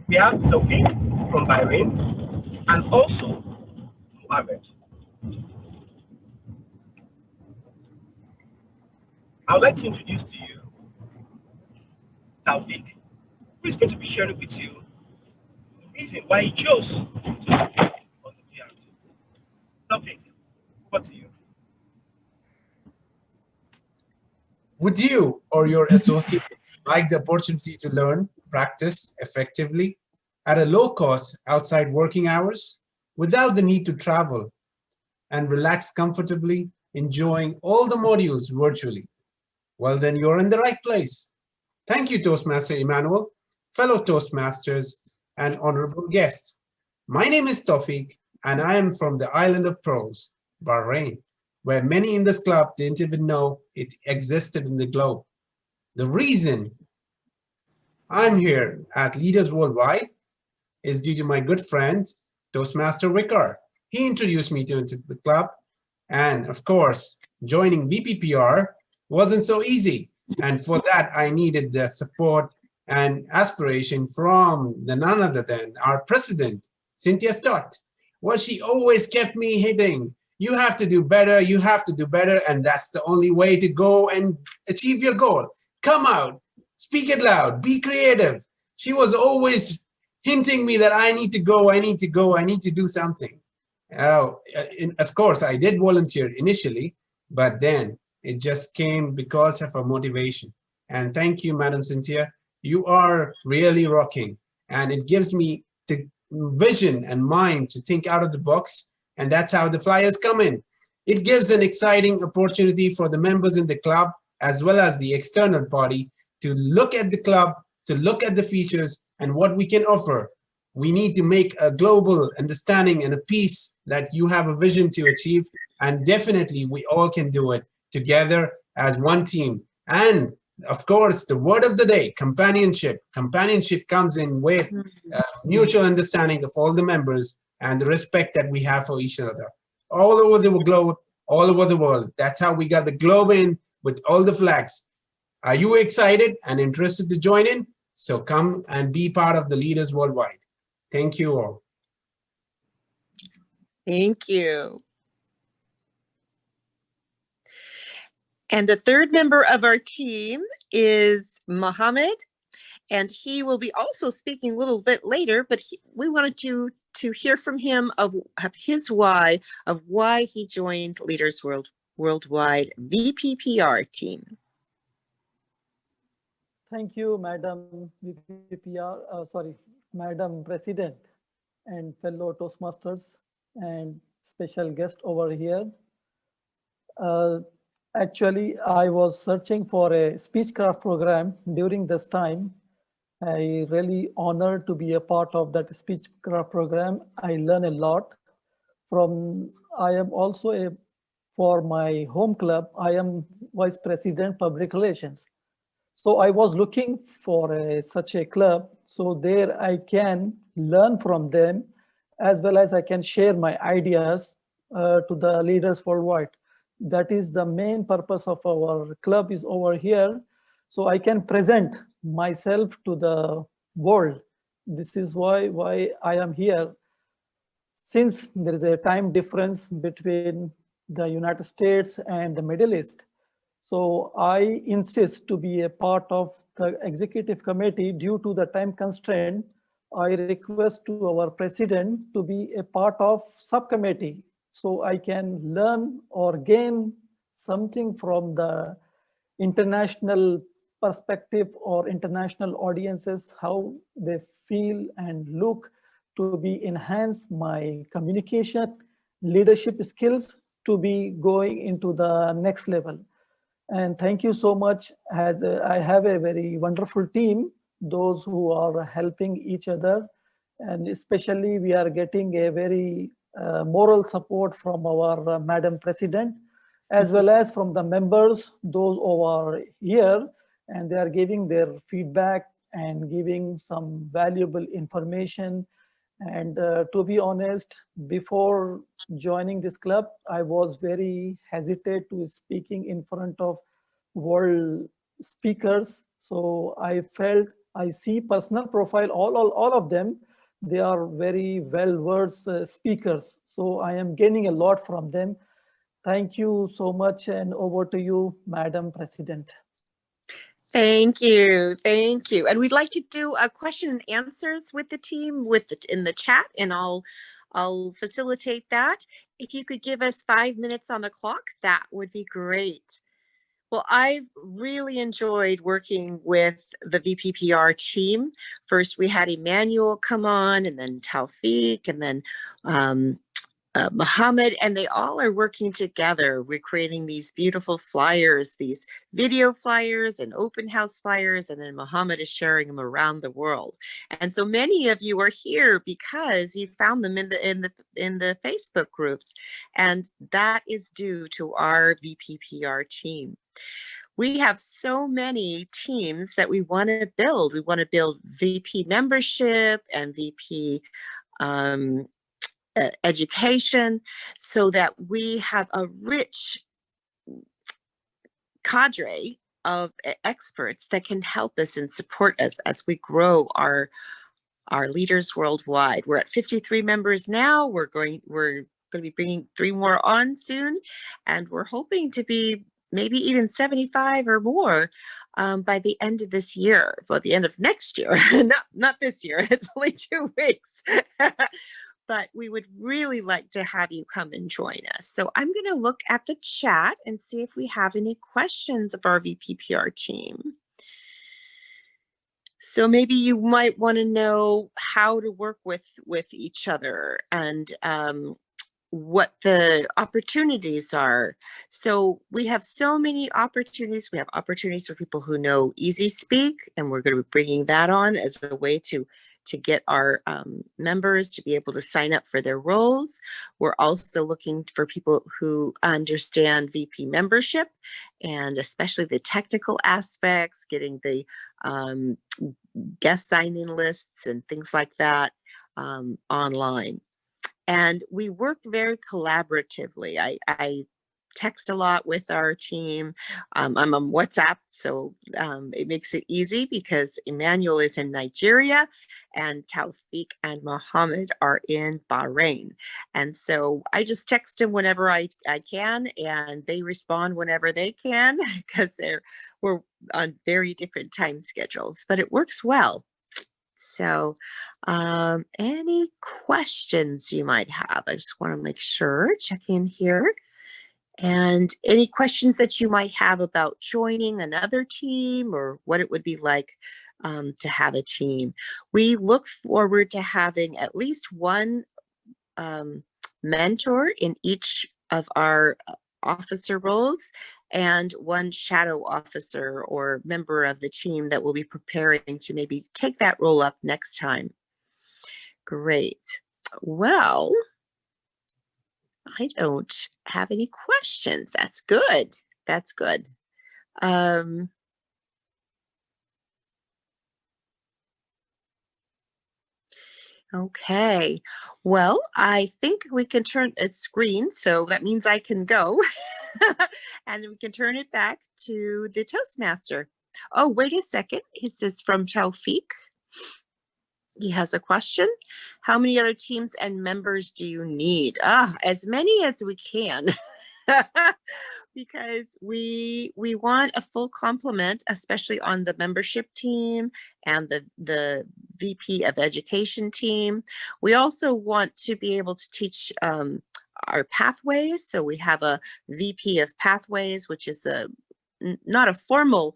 We have Taufik from Bahrain and also Muhammad. I would like to introduce to you Taufik, who is going to be sharing with you the reason why he chose to be on the PR. Taufik, what to you? Would you or your associates like the opportunity to learn, practice effectively at a low cost outside working hours without the need to travel and relax comfortably, enjoying all the modules virtually? Well, then you're in the right place. Thank you, Toastmaster Emmanuel, fellow Toastmasters, and honorable guests. My name is Taufik, and I am from the island of Pearls, Bahrain, where many in this club didn't even know it existed in the globe. The reason I'm here at Leaders Worldwide is due to my good friend, Toastmaster Vicar. He introduced me to the club, and of course, joining VPPR wasn't so easy. And for that, I needed the support and aspiration from none other than our president, Cynthia Stott. Well, she always kept me hitting. You have to do better, you have to do better, and that's the only way to go and achieve your goal. Come out, speak it loud, be creative. She was always hinting me that I need to go, I need to go, I need to do something. Of course, I did volunteer initially, but then it just came because of her motivation. And thank you, Madam Cynthia. You are really rocking, and it gives me the vision and mind to think out of the box, and that's how the flyers come in. It gives an exciting opportunity for the members in the club as well as the external party to look at the club, to look at the features and what we can offer. We need to make a global understanding and a piece that you have a vision to achieve, and definitely we all can do it together as one team. And of course, the word of the day, companionship. Companionship comes in with mutual understanding of all the members and the respect that we have for each other. All over the globe, all over the world. That's how we got the globe in with all the flags. Are you excited and interested to join in? So come and be part of the Leaders Worldwide. Thank you all. Thank you. And the third member of our team is Mohammed, and he will be also speaking a little bit later, but we wanted to hear from him of his why, of why he joined Leaders Worldwide VPPR team. Thank you, Madam VPPR, Madam President. and fellow Toastmasters and special guest over here. Actually, I was searching for a speechcraft program during this time. I really honored to be a part of that speechcraft program. I learn a lot from, I am also for my home club, I am Vice President Public Relations. So I was looking for such a club, so there I can learn from them, as well as I can share my ideas to the leaders worldwide. That is the main purpose of our club is over here. So I can present myself to the world. This is why I am here. Since there is a time difference between the United States and the Middle East, so I insist to be a part of the executive committee due to the time constraint. I request to our president to be a part of subcommittee so I can learn or gain something from the international perspective or international audiences, how they feel and look, to be enhance my communication, leadership skills to be going into the next level. And thank you so much. As I have a very wonderful team, those who are helping each other. And especially we are getting a very moral support from our Madam President, as well as from the members, those who are here, and they are giving their feedback and giving some valuable information. And to be honest, before joining this club, I was very hesitant to speaking in front of world speakers. So I felt, I see personal profile, all of them, they are very well-versed speakers. So I am gaining a lot from them. Thank you so much, and over to you, Madam President. Thank you. Thank you. And we'd like to do a question and answers with the team in the chat, and I'll facilitate that. If you could give us 5 minutes on the clock, that would be great. Well, I've really enjoyed working with the VPPR team. First, we had Emmanuel come on, and then Taufik, and then Muhammad, and they all are working together. We're creating these beautiful flyers, these video flyers and open house flyers, and then Muhammad is sharing them around the world. And so many of you are here because you found them in the Facebook groups, and that is due to our VPPR team. We have so many teams that we want to build. We want to build VP membership and VP education, so that we have a rich cadre of experts that can help us and support us as we grow our leaders worldwide. We're at 53 members now. We're going to be bringing 3 more on soon, and we're hoping to be maybe even 75 or more by the end of this year. Well, the end of next year, not this year. It's only 2 weeks. But we would really like to have you come and join us. So I'm going to look at the chat and see if we have any questions of our VPPR team. So maybe you might want to know how to work with each other, and what the opportunities are. So we have so many opportunities. We have opportunities for people who know Easy Speak, and we're going to be bringing that on as a way to get our members to be able to sign up for their roles. We're also looking for people who understand VP membership, and especially the technical aspects, getting the guest signing lists and things like that online. And we work very collaboratively. I text a lot with our team. I'm on WhatsApp, so it makes it easy because Emmanuel is in Nigeria and Taufik and Mohammed are in Bahrain. And so I just text them whenever I can, and they respond whenever they can, because we're on very different time schedules, but it works well. So any questions you might have? I just want to make sure, check in here. And any questions that you might have about joining another team, or what it would be like to have a team. We look forward to having at least one mentor in each of our officer roles and one shadow officer or member of the team that will be preparing to maybe take that role up next time. Great. Well, I don't have any questions. That's good. That's good. Okay, well, I think we can turn its screen, so that means I can go. And we can turn it back to the Toastmaster. Oh, wait a second. This is from Taufik. He has a question. How many other teams and members do you need? As many as we can. Because we want a full complement, especially on the membership team and the VP of education team. We also want to be able to teach our pathways. So we have a VP of pathways, which is not a formal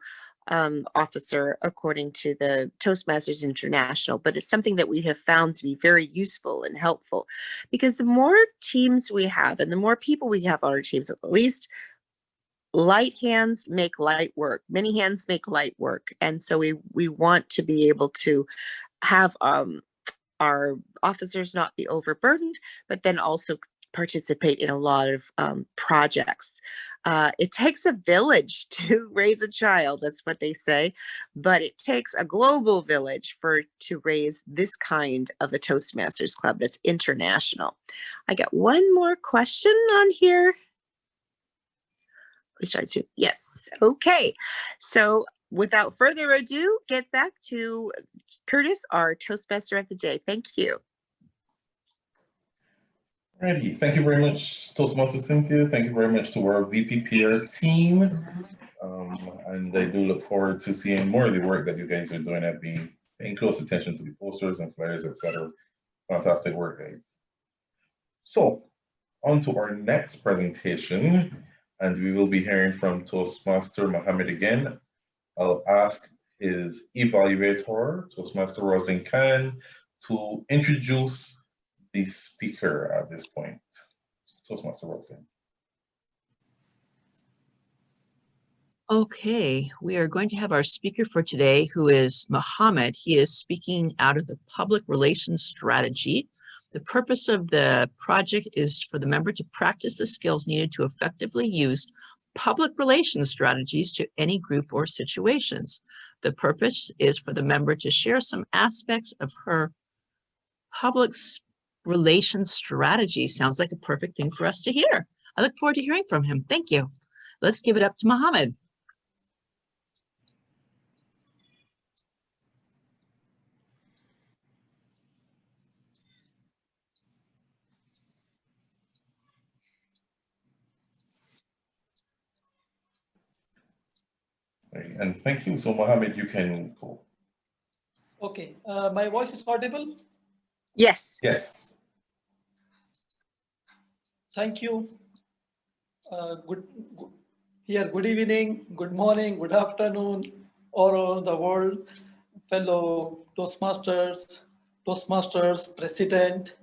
officer according to the Toastmasters International, but it's something that we have found to be very useful and helpful, because the more teams we have and the more people we have on our teams, at least light hands make light work, many hands make light work. And so we want to be able to have our officers not be overburdened, but then also participate in a lot of projects. It takes a village to raise a child, that's what they say, but it takes a global village to raise this kind of a Toastmasters club that's international. I got one more question on here. We started to, yes, okay. So without further ado, get back to Curtis, our Toastmaster of the day. Thank you. Alrighty, thank you very much, Toastmaster Cynthia. Thank you very much to our VPPR team. And I do look forward to seeing more of the work that you guys are doing at paying close attention to the posters and flyers, etc. Fantastic work, guys. So, on to our next presentation, and we will be hearing from Toastmaster Mohammed again. I'll ask his evaluator, Toastmaster Roslyn Khan, to introduce the speaker at this point. Toastmaster Roslyn. Okay, we are going to have our speaker for today, who is Mohammed. He is speaking out of the public relations strategy. The purpose of the project is for the member to practice the skills needed to effectively use public relations strategies to any group or situations. The purpose is for the member to share some aspects of her public relations strategy. Sounds like a perfect thing for us to hear. I look forward to hearing from him. Thank you. Let's give it up to Mohammed. And thank you. So Mohammed, you can go. Okay, my voice is audible? Yes. Yes. Thank you. Good evening, good morning, good afternoon, all around the world, fellow Toastmasters, President.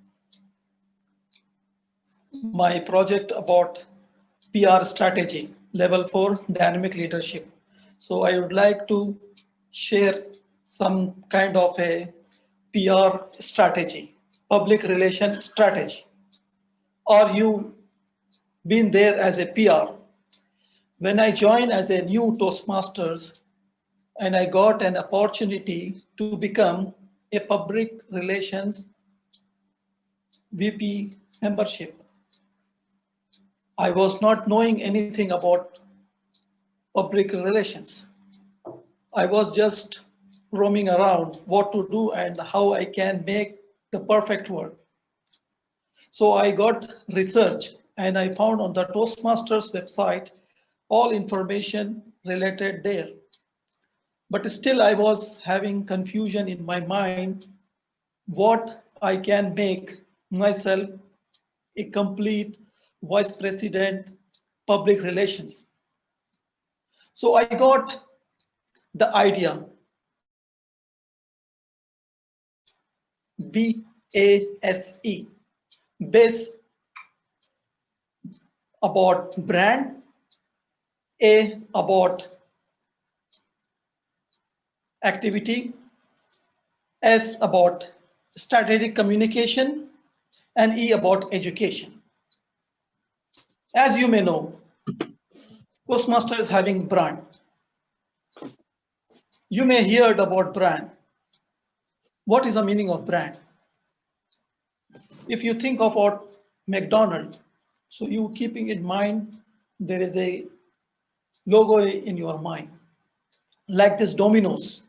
My project about PR strategy, level 4 dynamic leadership. So I would like to share some kind of a PR strategy, public relation strategy. Are you been there as a PR? When I joined as a new Toastmasters and I got an opportunity to become a public relations VP membership, I was not knowing anything about public relations. I was just roaming around what to do and how I can make the perfect work. So I got research and I found on the Toastmasters website all information related there. But still I was having confusion in my mind what I can make myself a complete vice president public relations. So I got the idea BASE. Base about brand, A about activity, S about strategic communication, and E about education. As you may know, Toastmaster is having brand. You may heard about brand. What is the meaning of brand? If you think about McDonald's, so you keeping in mind there is a logo in your mind. Like this Domino's,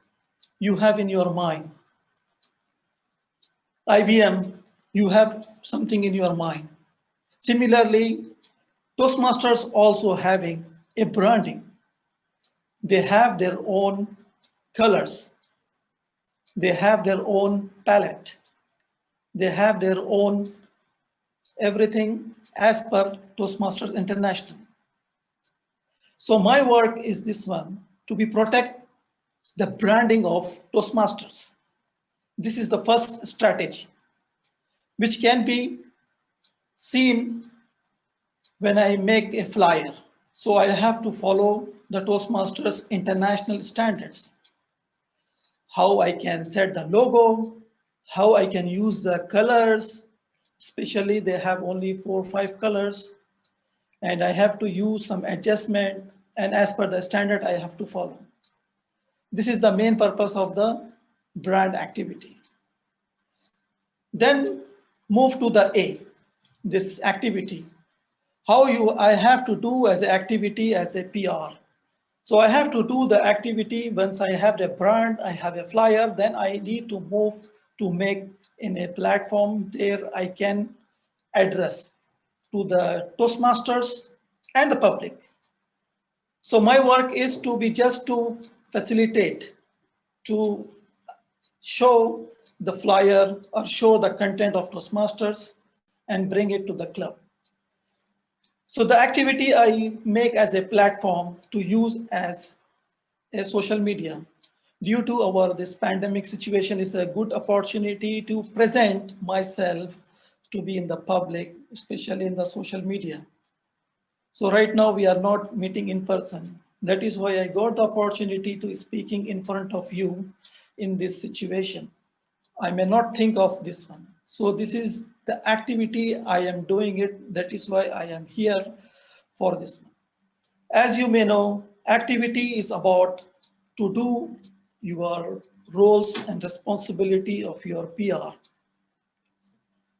you have in your mind. IBM, you have something in your mind. Similarly, Toastmasters also having a branding. They have their own colors. They have their own palette. They have their own everything as per Toastmasters International. So my work is this one, to be protect the branding of Toastmasters. This is the first strategy, which can be seen when I make a flyer. So I have to follow the Toastmasters international standards. How I can set the logo, how I can use the colors, especially they have only 4 or 5 colors, and I have to use some adjustment, and as per the standard I have to follow. This is the main purpose of the brand activity. Then move to the A, this activity. How I have to do as an activity as a PR. So I have to do the activity once I have the brand, I have a flyer, then I need to move to make in a platform there I can address to the Toastmasters and the public. So my work is to be just to facilitate, to show the flyer or show the content of Toastmasters and bring it to the club. So the activity I make as a platform to use as a social media. Due to this pandemic situation is a good opportunity to present myself to be in the public, especially in the social media. So right now we are not meeting in person. That is why I got the opportunity to speaking in front of you in this situation. I may not think of this one. So this is the activity I am doing it. That is why I am here for this one. As you may know, activity is about to do your roles and responsibility of your PR.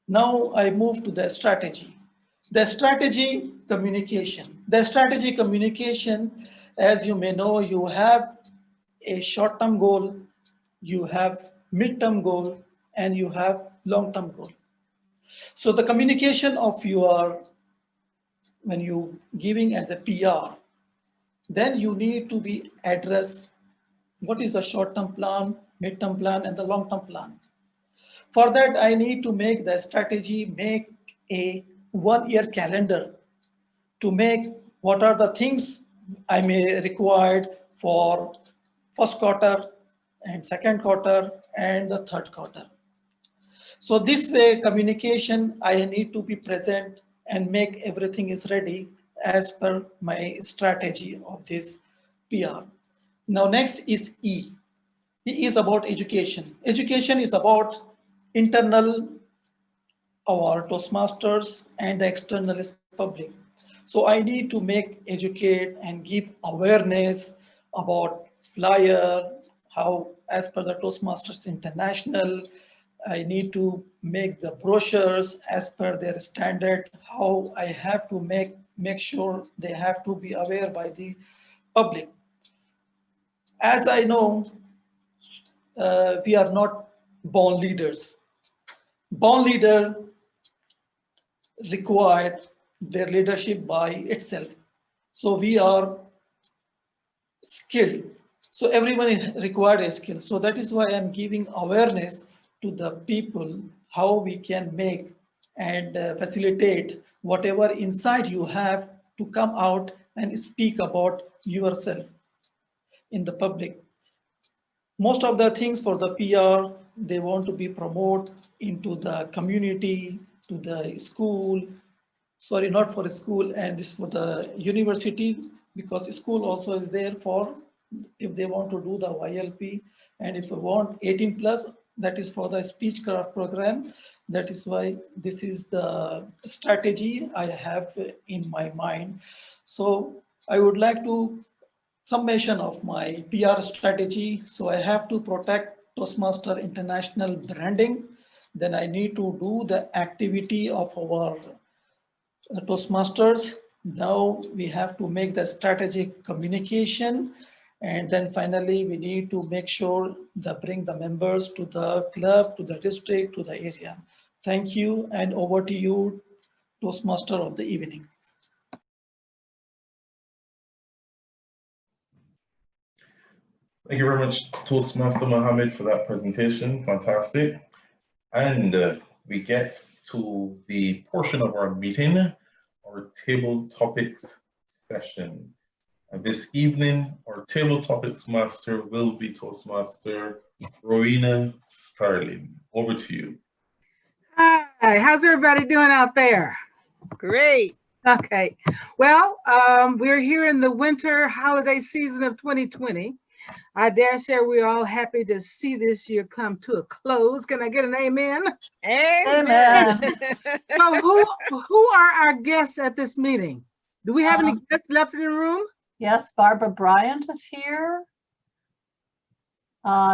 Now I move to the strategy. The strategy communication. The strategy communication, as you may know, you have a short-term goal, you have mid-term goal, and you have long-term goal. So the communication of your, when you giving as a PR, then you need to be address what is the short-term plan, mid-term plan, and the long-term plan. For that, I need to make the strategy, make a 1-year calendar to make what are the things I may required for first quarter and second quarter and the third quarter. So this way communication, I need to be present and make everything is ready as per my strategy of this PR. Now next is E. E is about education. Education is about internal our Toastmasters and the external public. So I need to make educate and give awareness about flyer, how as per the Toastmasters International, I need to make the brochures as per their standard, how I have to make sure they have to be aware by the public. As I know, we are not born leaders. Born leader required their leadership by itself. So we are skilled. So everyone is required a skill. So that is why I'm giving awareness to the people how we can make and facilitate whatever insight you have to come out and speak about yourself in the public. Most of the things for the PR, they want to be promote into the community, to the school. Sorry, not for a school, and this for the university, because school also is there for if they want to do the YLP, and if you want 18 plus, that is for the speech craft program. That is why this is the strategy I have in my mind. So I would like to summation of my PR strategy. So I have to protect Toastmaster international branding. Then I need to do the activity of our Toastmasters. Now we have to make the strategic communication. And then finally, we need to make sure that bring the members to the club, to the district, to the area. Thank you, and over to you, Toastmaster of the evening. Thank you very much, Toastmaster Mohammed, for that presentation. Fantastic. And we get to the portion of our meeting, our table topics session. And this evening, our table topics master will be Toastmaster Rowena Starling. Over to you. Hi, how's everybody doing out there? Great. Okay. Well, we're here in the winter holiday season of 2020. I dare say we're all happy to see this year come to a close. Can I get an amen? Amen. So who are our guests at this meeting? Do we have any guests left in the room? Yes, Barbara Bryant is here.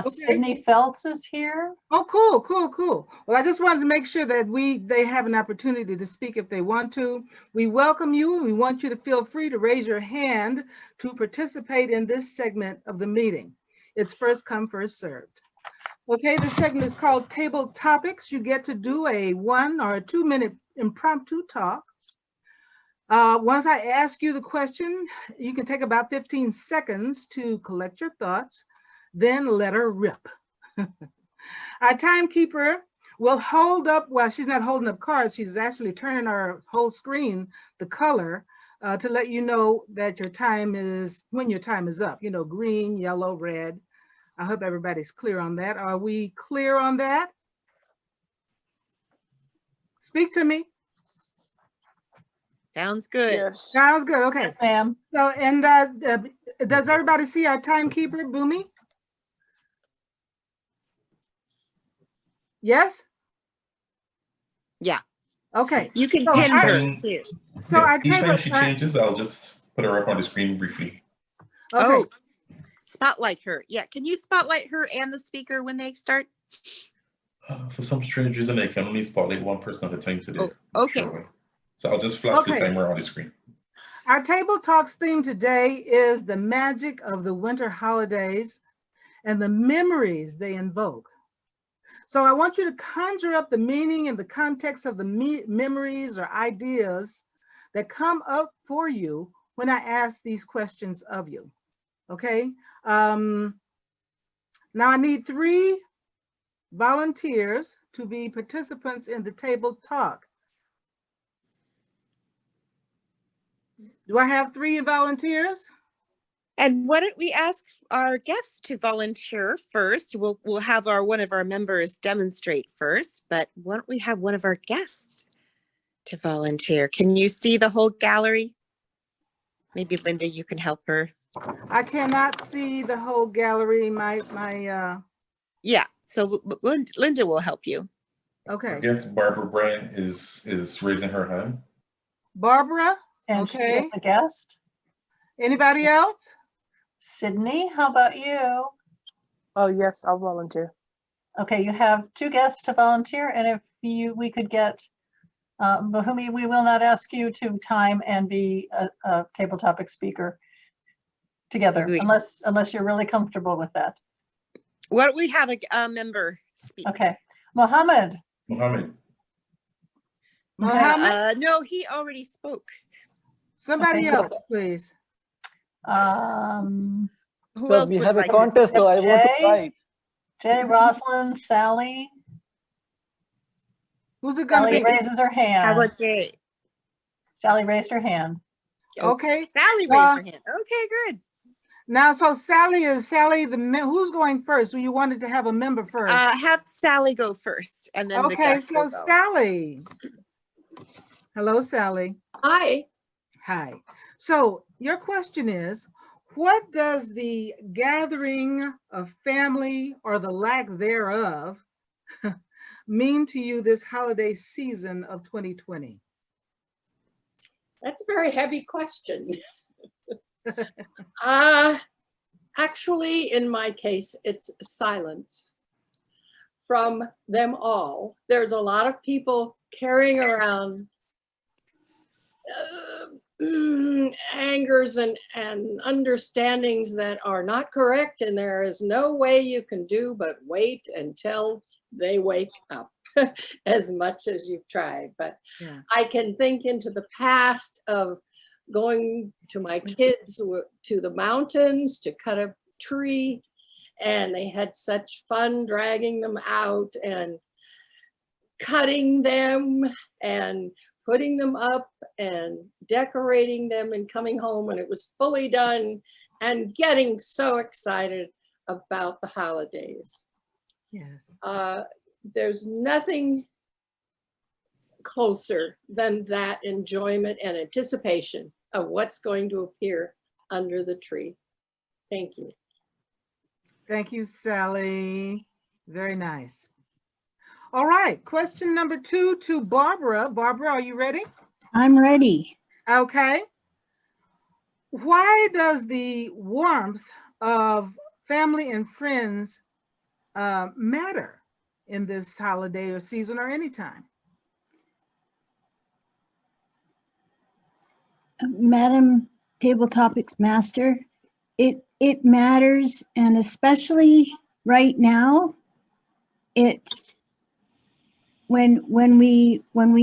Sydney Phelps is here. Oh, cool, cool, cool. Well, I just wanted to make sure that they have an opportunity to speak if they want to. We welcome you, and we want you to feel free to raise your hand to participate in this segment of the meeting. It's first come, first served. Okay, this segment is called Table Topics. You get to do a 1 or 2 minute impromptu talk. Once I ask you the question, you can take about 15 seconds to collect your thoughts, then let her rip. Our timekeeper will hold up, well, she's not holding up cards, she's actually turning our whole screen the color to let you know that your time is, when your time is up, you know, green, yellow, red. I hope everybody's clear on that. Are we clear on that? Speak to me. Sounds good. Yes. Sounds good, okay. Yes, ma'am. So, and does everybody see our timekeeper, Boomy? Yes? Yeah. Okay. You can So pin I- her too. So our Each table, time she changes, I'll just put her up on the screen briefly. okay. Oh, spotlight her. Yeah. Can you spotlight her and the speaker when they start? For some strange reason, I can only spotlight one person at a time today. Oh, okay. Sure. So I'll just flash the Okay. timer on the screen. Our Table Talks theme today is the magic of the winter holidays and the memories they invoke. So I want you to conjure up the meaning and the context of the memories or ideas that come up for you when I ask these questions of you, okay? Now I need 3 volunteers to be participants in the table talk. Do I have 3 volunteers? And why don't we ask our guests to volunteer first? We'll have one of our members demonstrate first, but why don't we have one of our guests to volunteer? Can you see the whole gallery? Maybe Linda, you can help her. I cannot see the whole gallery. Yeah, so Linda will help you. Okay. I guess Barbara Bryant is raising her hand. Barbara? And she Okay. is a guest. Anybody else? Sydney, how about you? Oh, yes, I'll volunteer. Okay, you have 2 guests to volunteer, and if we could get Bahumi, we will not ask you to time and be a table topic speaker together, unless you're really comfortable with that. Why don't we have a member speak? Okay, Mohammed. Mohammed. No, he already spoke. Somebody else, please. Who So else we would have a like contest, to so I want to try. Jay, Rosalind, Sally. Who's it gonna Sally be? raises her hand. How about Jay? Sally raised her hand. Okay. Sally raised her hand. Okay, good. Now, so Sally, who's going first? So you wanted to have a member first. Have Sally go first, and then the Okay, guest will so go. Sally. Hello, Sally. Hi. Hi. So your question is, what does the gathering of family or the lack thereof mean to you this holiday season of 2020? That's a very heavy question. Actually, in my case, it's silence from them all. There's a lot of people carrying around angers and understandings that are not correct, and there is no way you can do but wait until they wake up as much as you've tried. But yeah. I can think into the past of going to my kids to the mountains to cut a tree, and they had such fun dragging them out and cutting them and putting them up and decorating them and coming home when it was fully done and getting so excited about the holidays. Yes. There's nothing closer than that enjoyment and anticipation of what's going to appear under the tree. Thank you. Thank you, Sally. Very nice. All right, question number 2 to Barbara. Barbara, are you ready? I'm ready. Okay. Why does the warmth of family and friends matter in this holiday or season or anytime? Madam Table Topics Master, it matters, and especially right now, when we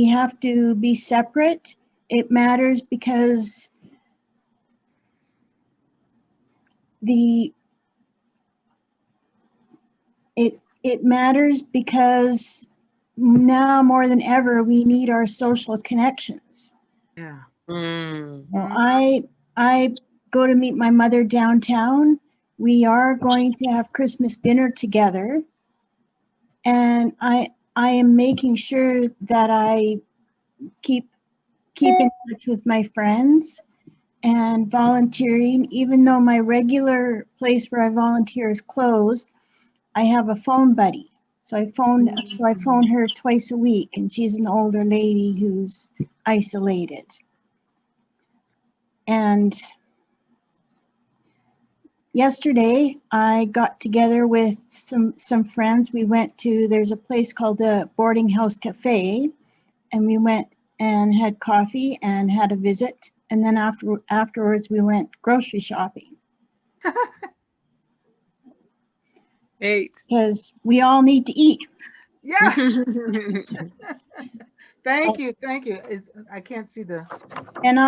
have to be separate, it matters because it matters because now more than ever we need our social connections. Yeah. Well, I go to meet my mother downtown. We are going to have Christmas dinner together, and I am making sure that I keep in touch with my friends and volunteering. Even though my regular place where I volunteer is closed, I have a phone buddy. So I phone her twice a week, and she's an older lady who's isolated. And yesterday I got together with some friends. We went to, there's a place called the Boarding House Cafe, and we went and had coffee and had a visit. And then afterwards we went grocery shopping. Because we all need to eat. Yeah. Thank you. I can't see the. And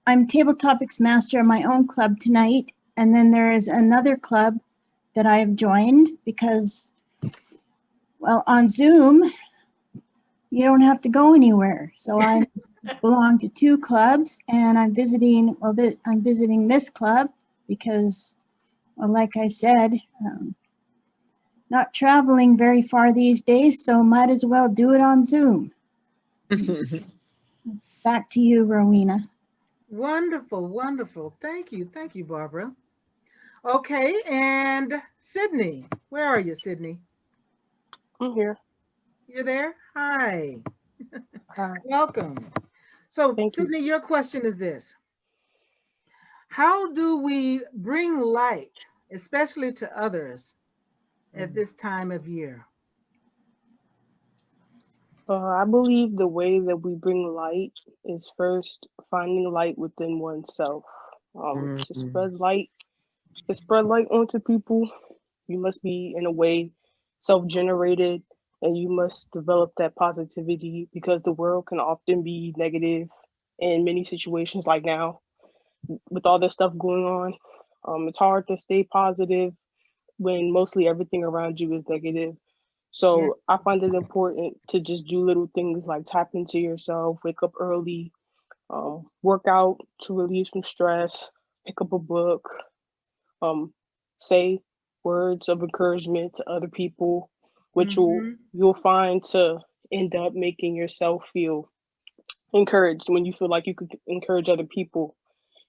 I'm Table Topics Master of my own club tonight. And then there is another club that I have joined because, well, on Zoom, you don't have to go anywhere. So I belong to 2 clubs, and I'm visiting this club because, well, like I said, not traveling very far these days, so might as well do it on Zoom. Back to you, Rowena. Wonderful, wonderful. Thank you, Barbara. Okay, and Sydney, where are you, Sydney? I'm here. You're there? Hi. Hi. Welcome. So, Thank you. Sydney, your question is this. How do we bring light, especially to others, at this time of year? I believe the way that we bring light is first finding light within oneself. To spread light onto people, you must be in a way self-generated, and you must develop that positivity, because the world can often be negative in many situations. Like now, with all this stuff going on, it's hard to stay positive when mostly everything around you is negative. So I find it important to just do little things like tap into yourself, wake up early, work out to relieve some stress, pick up a book, say words of encouragement to other people, which you'll find to end up making yourself feel encouraged when you feel like you could encourage other people.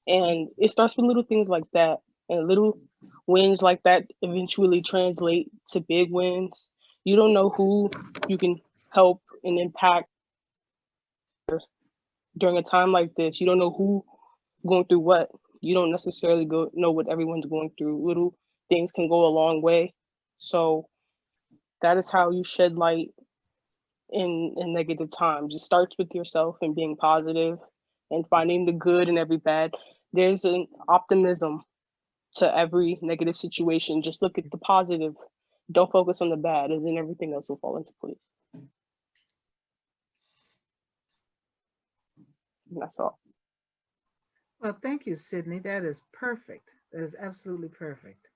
And it starts with little things like that, and little wins like that eventually translate to big wins. You don't know who you can help and impact during a time like this. You don't know who going through what. You don't necessarily know what everyone's going through. Little things can go a long way. So that is how you shed light in negative times. It starts with yourself and being positive and finding the good in every bad. There's an optimism to every negative situation. Just look at the positive. Don't focus on the bad, and then everything else will fall into place. And that's all. Well, thank you, Sydney. That is perfect. That is absolutely perfect.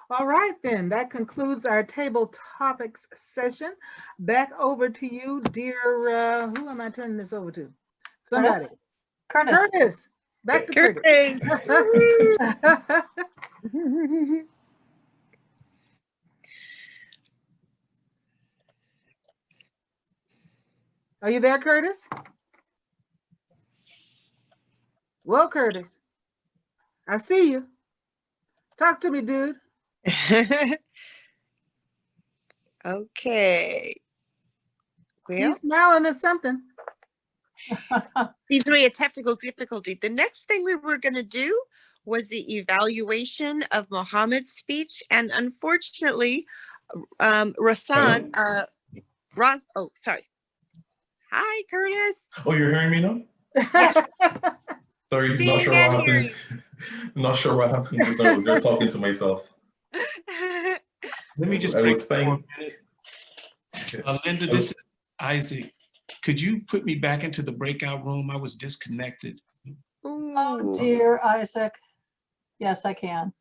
All right, then, that concludes our table topics session. Back over to you, dear, who am I turning this over to? Somebody. Curtis. Curtis. Back to Curtis. Are you there, Curtis? Well, Curtis, I see you. Talk to me, dude. Okay. Well, he's smiling at something. Seems to be a technical difficulty. The next thing we were going to do was the evaluation of Mohammed's speech, and unfortunately, Rasan, oh, sorry. Hi, Curtis. Oh, you're hearing me now? Yeah. Sorry, not sure what happened. Not sure what happened just now. I was there talking to myself. Let me just I break was saying, Linda, this is Isaac. Could you put me back into the breakout room? I was disconnected. Oh, dear Isaac. Yes, I can.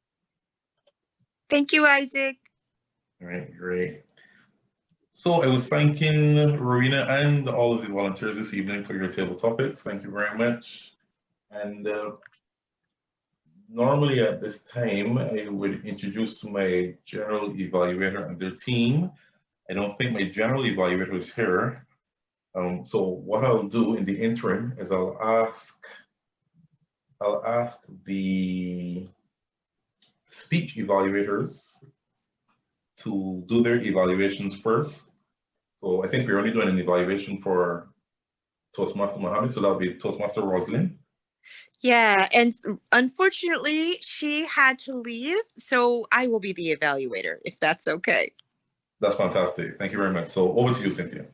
Thank you, Isaac. All right, great. So I was thanking Rowena and all of the volunteers this evening for your table topics. Thank you very much. And normally at this time, I would introduce my general evaluator and their team. I don't think my general evaluator is here. So what I'll do in the interim is I'll ask the speech evaluators to do their evaluations first. So I think we're only doing an evaluation for Toastmaster Mohammed, so that'll be Toastmaster Roslyn. Yeah, and unfortunately, she had to leave, so I will be the evaluator, if that's okay. That's fantastic. Thank you very much. So over to you, Cynthia.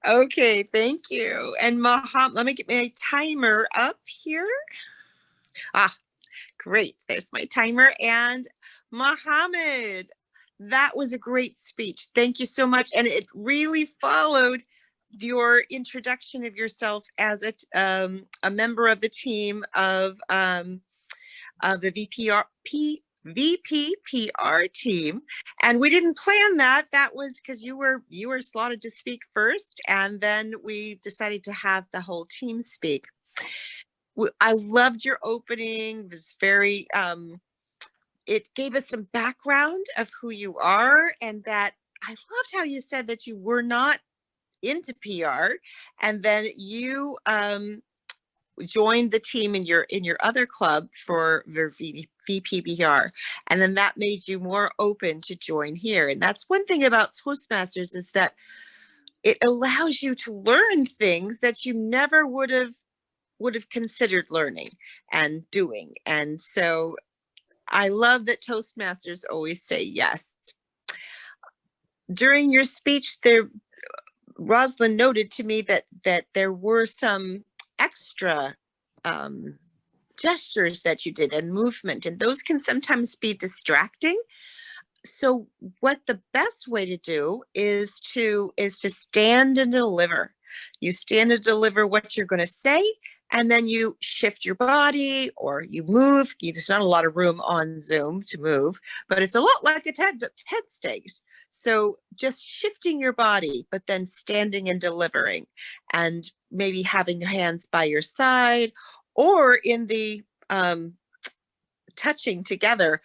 Okay, thank you. And Mohammed, let me get my timer up here. Ah, great. There's my timer. And Mohammed, that was a great speech. Thank you so much. And it really followed your introduction of yourself as a member of the team of the VPPR team. And we didn't plan that. That was because you were slotted to speak first, and then we decided to have the whole team speak. I loved your opening. It was very it gave us some background of who you are, and that I loved how you said that you were not into PR, and then you joined the team in your other club for VPPR, and then that made you more open to join here. And that's one thing about Toastmasters, is that it allows you to learn things that you never would have considered learning and doing. And so I love that Toastmasters always say yes. During your speech there, Rosalind noted to me that there were some extra gestures that you did and movement, and those can sometimes be distracting. So what the best way to do is to stand and deliver. You stand and deliver what you're going to say, and then you shift your body or you move. There's not a lot of room on Zoom to move, but it's a lot like a TED stage. So just shifting your body, but then standing and delivering. And maybe having your hands by your side, or in the touching together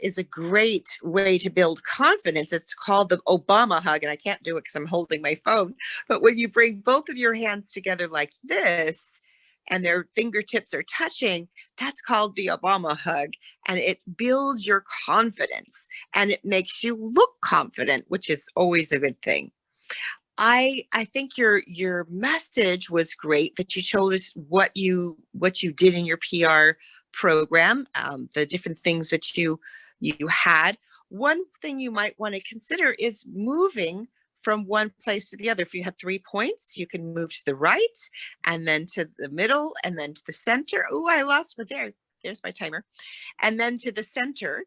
is a great way to build confidence. It's called the Obama hug, and I can't do it because I'm holding my phone. But when you bring both of your hands together like this, and their fingertips are touching, that's called the Obama hug. And it builds your confidence and it makes you look confident, which is always a good thing. I think your message was great, that you told us what you did in your PR program, the different things that you had. One thing you might want to consider is moving from one place to the other. If you have 3 points, you can move to the right, and then to the middle, and then to the center. Oh, I lost it there. There's my timer. And then to the center,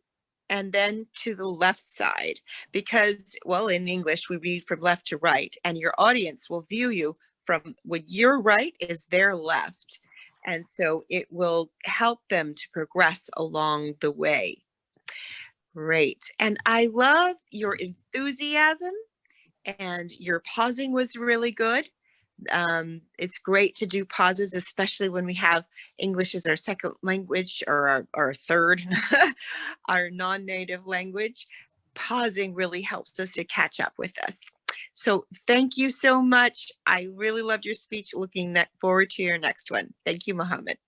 and then to the left side. Because, well, in English, we read from left to right, and your audience will view you from when your right is their left. And so it will help them to progress along the way. Great. And I love your enthusiasm, and your pausing was really good. It's great to do pauses, especially when we have English as our second language, or our third, our non-native language. Pausing really helps us to catch up with us. So thank you so much. I really loved your speech. Looking forward to your next one. Thank you, Mohammed.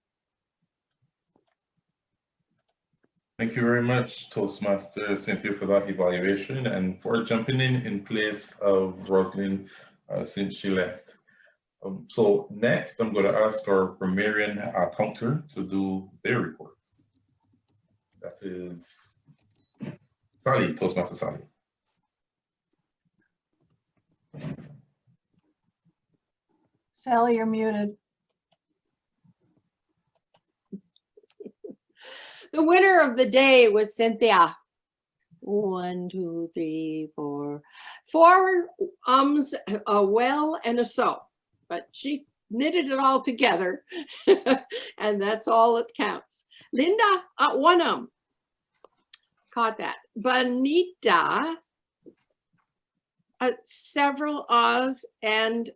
Thank you very much, Toastmaster Cynthia, for that evaluation and for jumping in place of Rosalind since she left. So next, I'm going to ask our grammarian counter to do their report. That is Sally, Toastmaster Sally. Sally, you're muted. The winner of the day was Cynthia. 1, 2, 3, 4. 4 ums, a well, and a so. But she knitted it all together, and that's all that counts. Linda, 1 caught that. Benita, several ahs and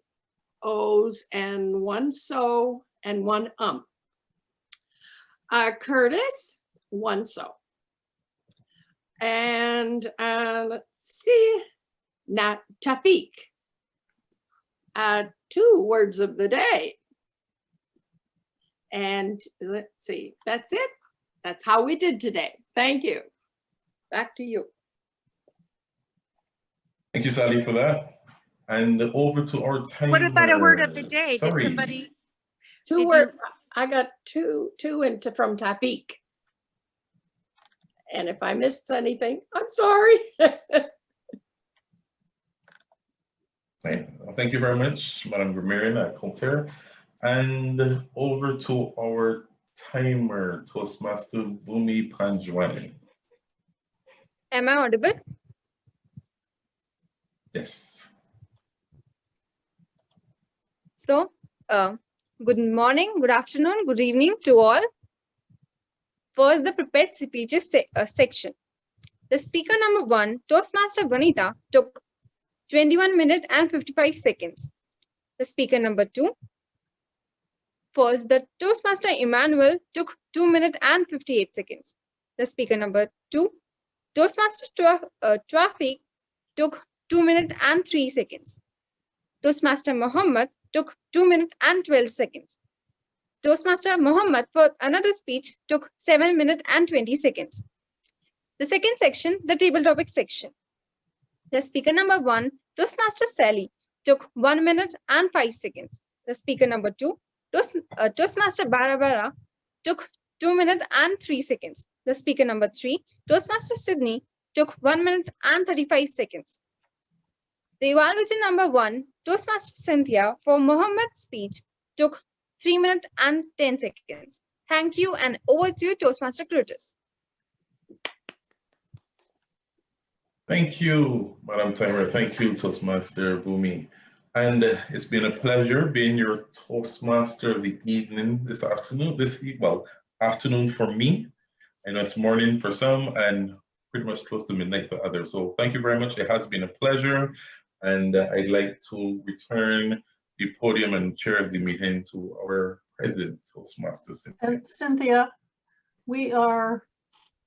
ohs, and 1 so and 1 Curtis, 1 so. And let's see, now Tafiq, 2 words of the day. And let's see, that's it. That's how we did today. Thank you. Back to you. Thank you, Sally, for that. And over to our timer. What about a word of the day? Sorry. Did somebody? 2 words. I got two from Tafiq. And if I missed anything, I'm sorry. Thank you very much, Madam Grammarian at Colter. And over to our timer, Toastmaster Bumi Panjwani. Am I audible? Yes. So, good morning, good afternoon, good evening to all. First, the prepared speeches section. The speaker number 1, Toastmaster Benita, took 21 minutes and 55 seconds. The speaker number 2, first, the Toastmaster Emmanuel, took 2 minutes and 58 seconds. The speaker number 2, Toastmaster Tafiq, took 2 minutes and 3 seconds. Toastmaster Mohammed took 2 minutes and 12 seconds. Toastmaster Mohammed, for another speech, took 7 minutes and 20 seconds. The second section, the table topic section. The speaker number 1, Toastmaster Sally, took 1 minute and 5 seconds. The speaker number 2, Toastmaster Barbara, took 2 minutes and 3 seconds. The speaker number 3, Toastmaster Sydney, took 1 minute and 35 seconds. The evaluator number 1, Toastmaster Cynthia, for Mohammed's speech, took 3 minutes and 10 seconds. Thank you, and over to you, Toastmaster Curtis. Thank you, Madam Timer. Thank you, Toastmaster Bumi. And it's been a pleasure being your Toastmaster of the evening this afternoon. Afternoon for me. I know it's morning for some and pretty much close to midnight for others. So thank you very much. It has been a pleasure. And I'd like to return the podium and chair the meeting to our president, Toastmaster Cynthia. And Cynthia, we are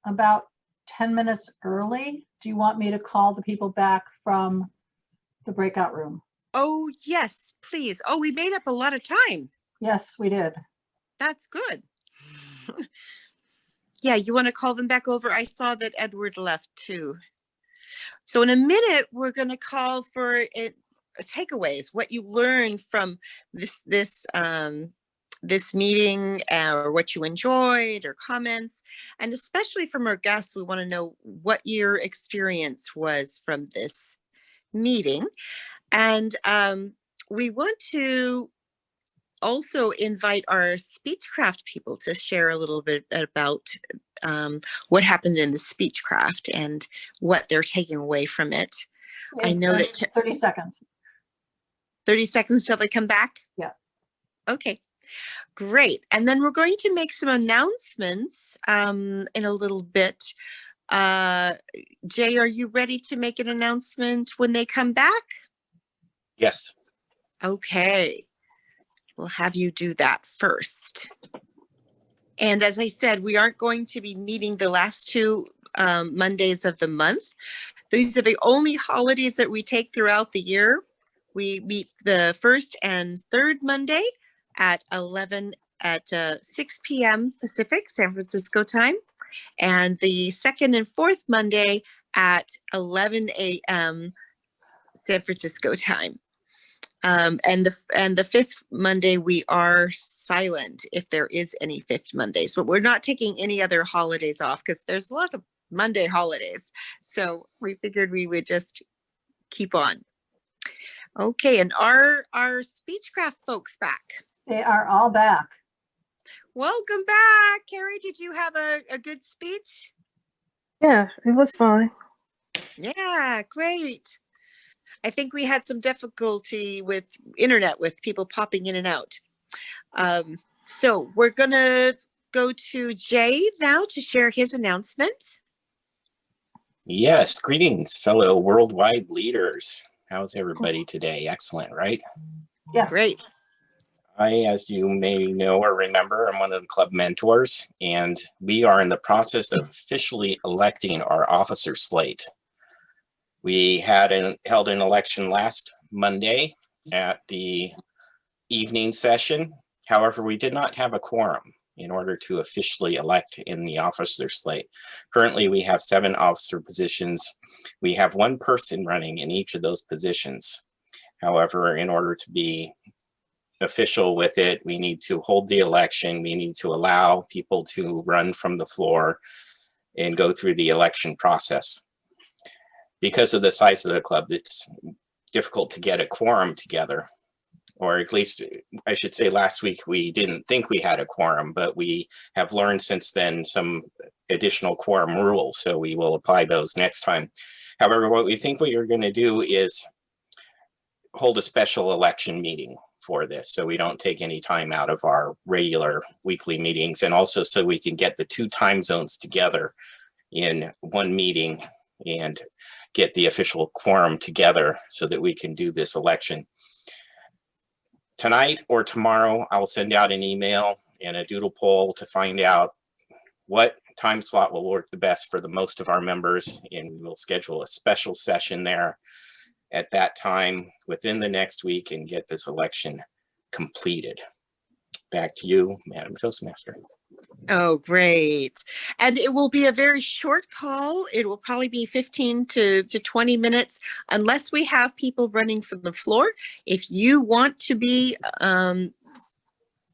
about 10 minutes early. Do you want me to call the people back from the breakout room? Oh, yes, please. Oh, we made up a lot of time. Yes, we did. That's good. Yeah, you want to call them back over? I saw that Edward left too. So in a minute, we're going to call for it, takeaways, what you learned from this meeting, or what you enjoyed, or comments. And especially from our guests, we want to know what your experience was from this meeting. And we want to also invite our Speechcraft people to share a little bit about what happened in the Speechcraft and what they're taking away from it. I know that 30 seconds. 30 seconds till they come back? Yeah. Okay, great. And then we're going to make some announcements in a little bit. Jay, are you ready to make an announcement when they come back? Yes. Okay. We'll have you do that first. And as I said, we aren't going to be meeting the last two Mondays of the month. These are the only holidays that we take throughout the year. We meet the first and third Monday at 6 p.m. Pacific, San Francisco time, and the second and fourth Monday at 11 a.m. San Francisco time. And the fifth Monday, we are silent if there is any fifth Mondays, but we're not taking any other holidays off because there's a lot of Monday holidays. So we figured we would just keep on. Okay, and are our Speechcraft folks back? They are all back. Welcome back. Carrie, did you have a good speech? Yeah, it was fine. Yeah, great. I think we had some difficulty with internet, with people popping in and out. So we're gonna go to Jay now to share his announcement. Yes, greetings, fellow worldwide leaders. How's everybody today? Excellent, right? Yes. Great. I, as you may know or remember, I'm one of the club mentors, and we are in the process of officially electing our officer slate. We held an election last Monday at the evening session. However, we did not have a quorum in order to officially elect in the officer slate. Currently, we have 7 officer positions. We have 1 person running in each of those positions. However, in order to be official with it, we need to hold the election. We need to allow people to run from the floor and go through the election process. Because of the size of the club, it's difficult to get a quorum together, or at least I should say last week we didn't think we had a quorum, but we have learned since then some additional quorum rules, so we will apply those next time. However, what we think we are going to do is hold a special election meeting for this, so we don't take any time out of our regular weekly meetings, and also so we can get the 2 time zones together in one meeting and get the official quorum together so that we can do this election. Tonight or tomorrow, I'll send out an email and a doodle poll to find out what time slot will work the best for the most of our members, and we will schedule a special session there at that time within the next week and get this election completed. Back to you, Madam Toastmaster. Oh, great. And it will be a very short call. It will probably be 15 to 20 minutes, unless we have people running from the floor. If you want to be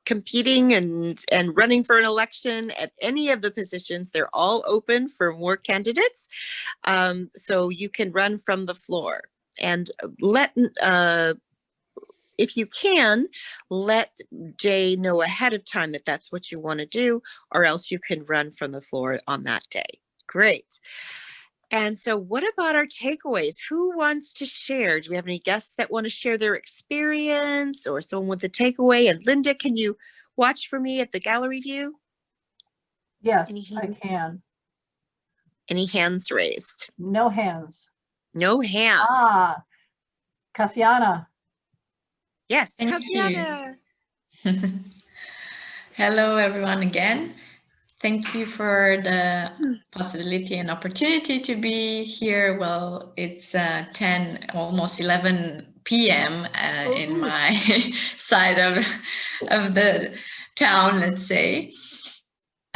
competing and running for an election at any of the positions, they're all open for more candidates. So you can run from the floor. And if you can, let Jay know ahead of time that that's what you want to do, or else you can run from the floor on that day. Great. And so what about our takeaways? Who wants to share? Do we have any guests that want to share their experience, or someone with a takeaway? And Linda, can you watch for me at the gallery view? Yes, I can. Any hands raised? No hands. No hands. Ah, Cassiana. Yes, Thank you. Tatiana. Hello, everyone again. Thank you for the possibility and opportunity to be here. Well, it's 10, almost 11 p.m. In my side of the town, let's say.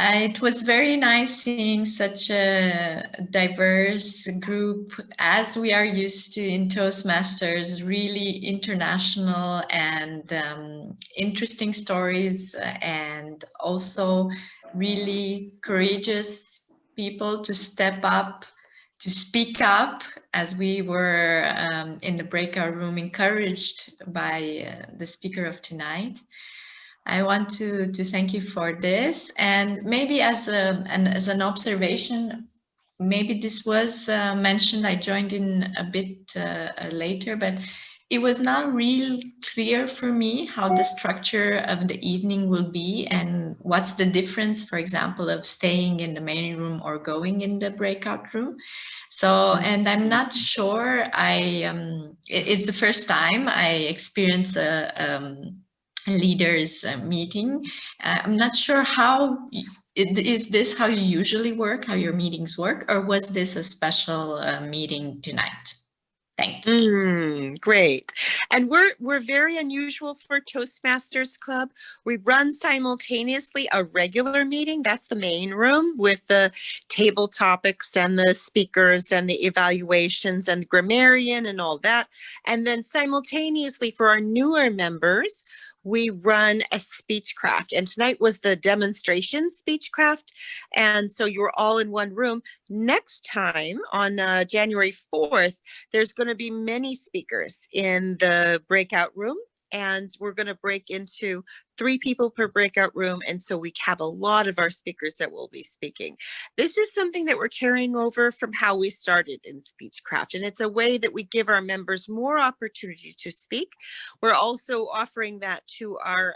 It was very nice seeing such a diverse group as we are used to in Toastmasters, really international and interesting stories, and also really courageous people to step up, to speak up, as we were in the breakout room encouraged by the speaker of tonight. I want to thank you for this, and maybe as an observation, maybe this was mentioned. I joined in a bit later, but it was not real clear for me how the structure of the evening will be and what's the difference, for example, of staying in the main room or going in the breakout room. So, and I'm not sure. It's the first time I experienced a leaders meeting. I'm not sure how is this how you usually work, how your meetings work, or was this a special meeting tonight? Thank you. Great. And we're very unusual for Toastmasters Club. We run simultaneously a regular meeting, that's the main room, with the table topics and the speakers and the evaluations and the grammarian and all that. And then simultaneously for our newer members, we run a speechcraft, and tonight was the demonstration speechcraft, and so you were all in one room. Next time on January 4th, there's going to be many speakers in the breakout room, and we're going to break into 3 people per breakout room, and so we have a lot of our speakers that will be speaking. This is something that we're carrying over from how we started in Speechcraft, and it's a way that we give our members more opportunities to speak. We're also offering that to our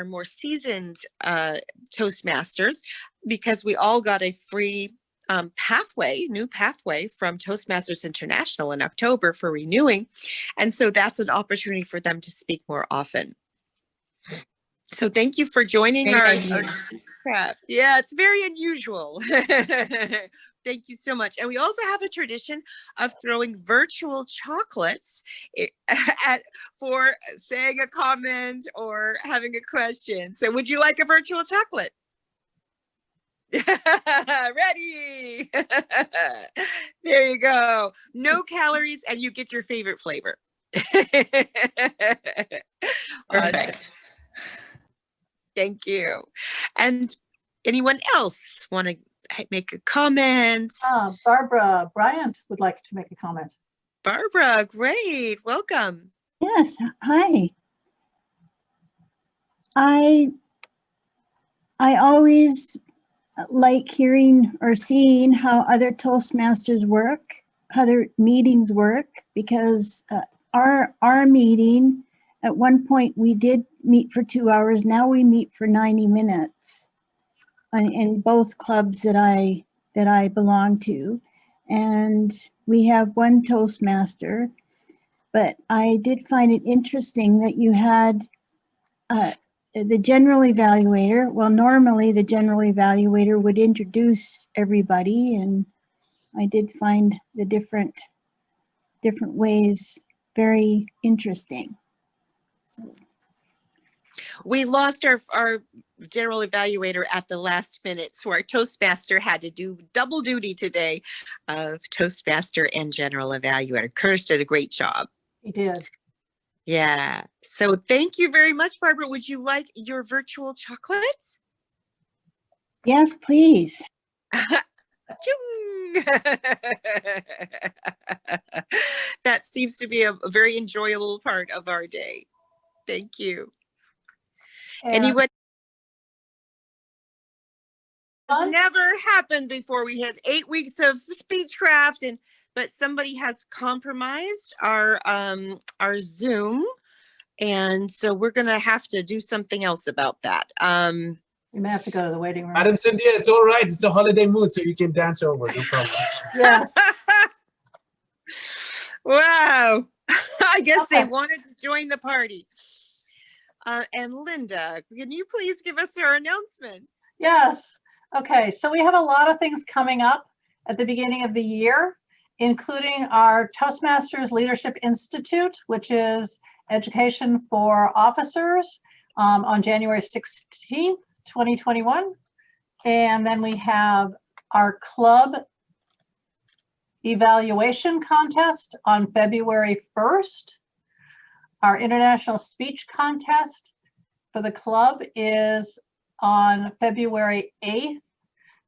more seasoned Toastmasters, because we all got a free new pathway from Toastmasters International in October for renewing. And so that's an opportunity for them to speak more often. So thank you for joining our Speechcraft. Yeah, it's very unusual. Thank you so much. And we also have a tradition of throwing virtual chocolates for saying a comment or having a question. So would you like a virtual chocolate? Ready. There you go. No calories, and you get your favorite flavor. Perfect. Awesome. Thank you. And anyone else want to make a comment? Barbara Bryant would like to make a comment. Barbara, great. Welcome. Yes, hi. I always like hearing or seeing how other Toastmasters work, how their meetings work, because our meeting, at one point we did meet for 2 hours. Now we meet for 90 minutes in both clubs that I belong to. And we have one Toastmaster, but I did find it interesting that you had the general evaluator. Well, normally the general evaluator would introduce everybody, and I did find the different ways very interesting. So. We lost our general evaluator at the last minute, so our Toastmaster had to do double duty today of Toastmaster and general evaluator. Curtis did a great job. He did. Yeah. So thank you very much, Barbara. Would you like your virtual chocolates? Yes, please. That seems to be a very enjoyable part of our day. Thank you. Anyone? It's never happened before. We had 8 weeks of Speechcraft, but somebody has compromised our Zoom, and so we're gonna have to do something else about that. You may have to go to the waiting room. Madam Cynthia, it's all right. It's a holiday mood, so you can dance over. No problem. Yeah. Wow. I guess they Okay. wanted to join the party. And Linda, can you please give us our announcements? Yes. Okay, so we have a lot of things coming up at the beginning of the year, including our Toastmasters Leadership Institute, which is education for officers, on January 16th, 2021. And then we have our club evaluation contest on February 1st. Our international speech contest for the club is on February 8th,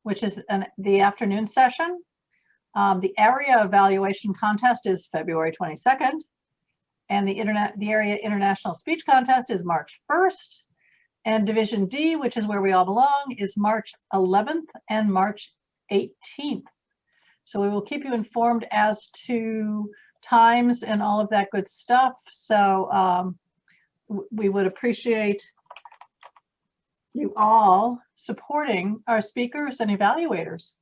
which is the afternoon session. The area evaluation contest is February 22nd, and the area international speech contest is March 1st, and Division D, which is where we all belong, is March 11th and March 18th. So we will keep you informed as to times and all of that good stuff. So we would appreciate you all supporting our speakers and evaluators.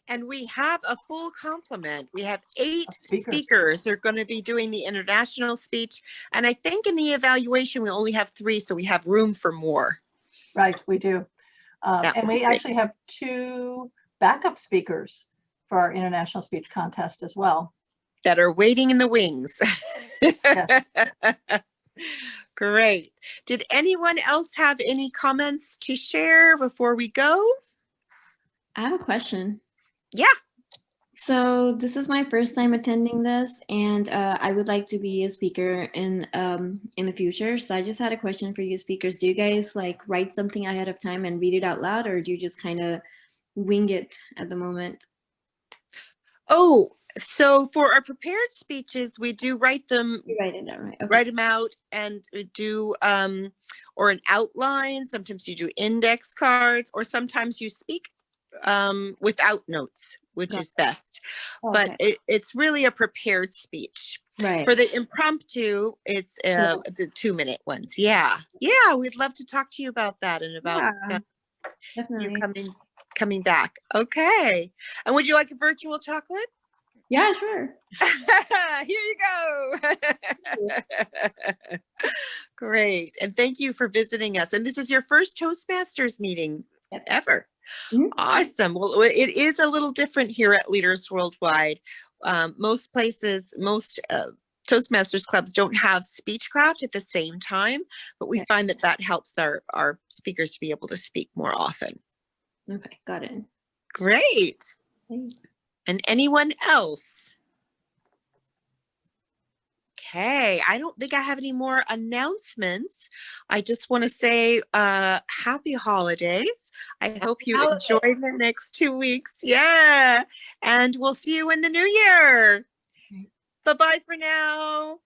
And we have a full complement. We have 8 speakers who are going to be doing the international speech. And I think in the evaluation, we only have 3, so we have room for more. Right, we do. And we actually have 2 backup speakers for our international speech contest as well. That are waiting in the wings. Yes. Great. Did anyone else have any comments to share before we go? I have a question. Yeah. So this is my first time attending this, and I would like to be a speaker in the future. So I just had a question for you speakers. Do you guys like write something ahead of time and read it out loud, or do you just kind of wing it at the moment? Oh, so for our prepared speeches, we do write them. You write it down, right? Okay. Write them out and do or an outline. Sometimes you do index cards, or sometimes you speak without notes, which is best. Okay. But it's really a prepared speech. Right. For the impromptu, it's the 2-minute ones. Yeah, we'd love to talk to you about that and about definitely you coming back. Okay. And would you like a virtual chocolate? Yeah, sure. Here you go. Great. And thank you for visiting us. And this is your first Toastmasters meeting ever. Awesome. Well, it is a little different here at Leaders Worldwide. Most places, most Toastmasters clubs don't have Speechcraft at the same time, but we find that helps our speakers to be able to speak more often. Okay, got it. Great. Thanks. And anyone else? Okay, I don't think I have any more announcements. I just want to say happy holidays. I hope you enjoy the next 2 weeks. Yeah, and we'll see you in the new year. Bye-bye for now.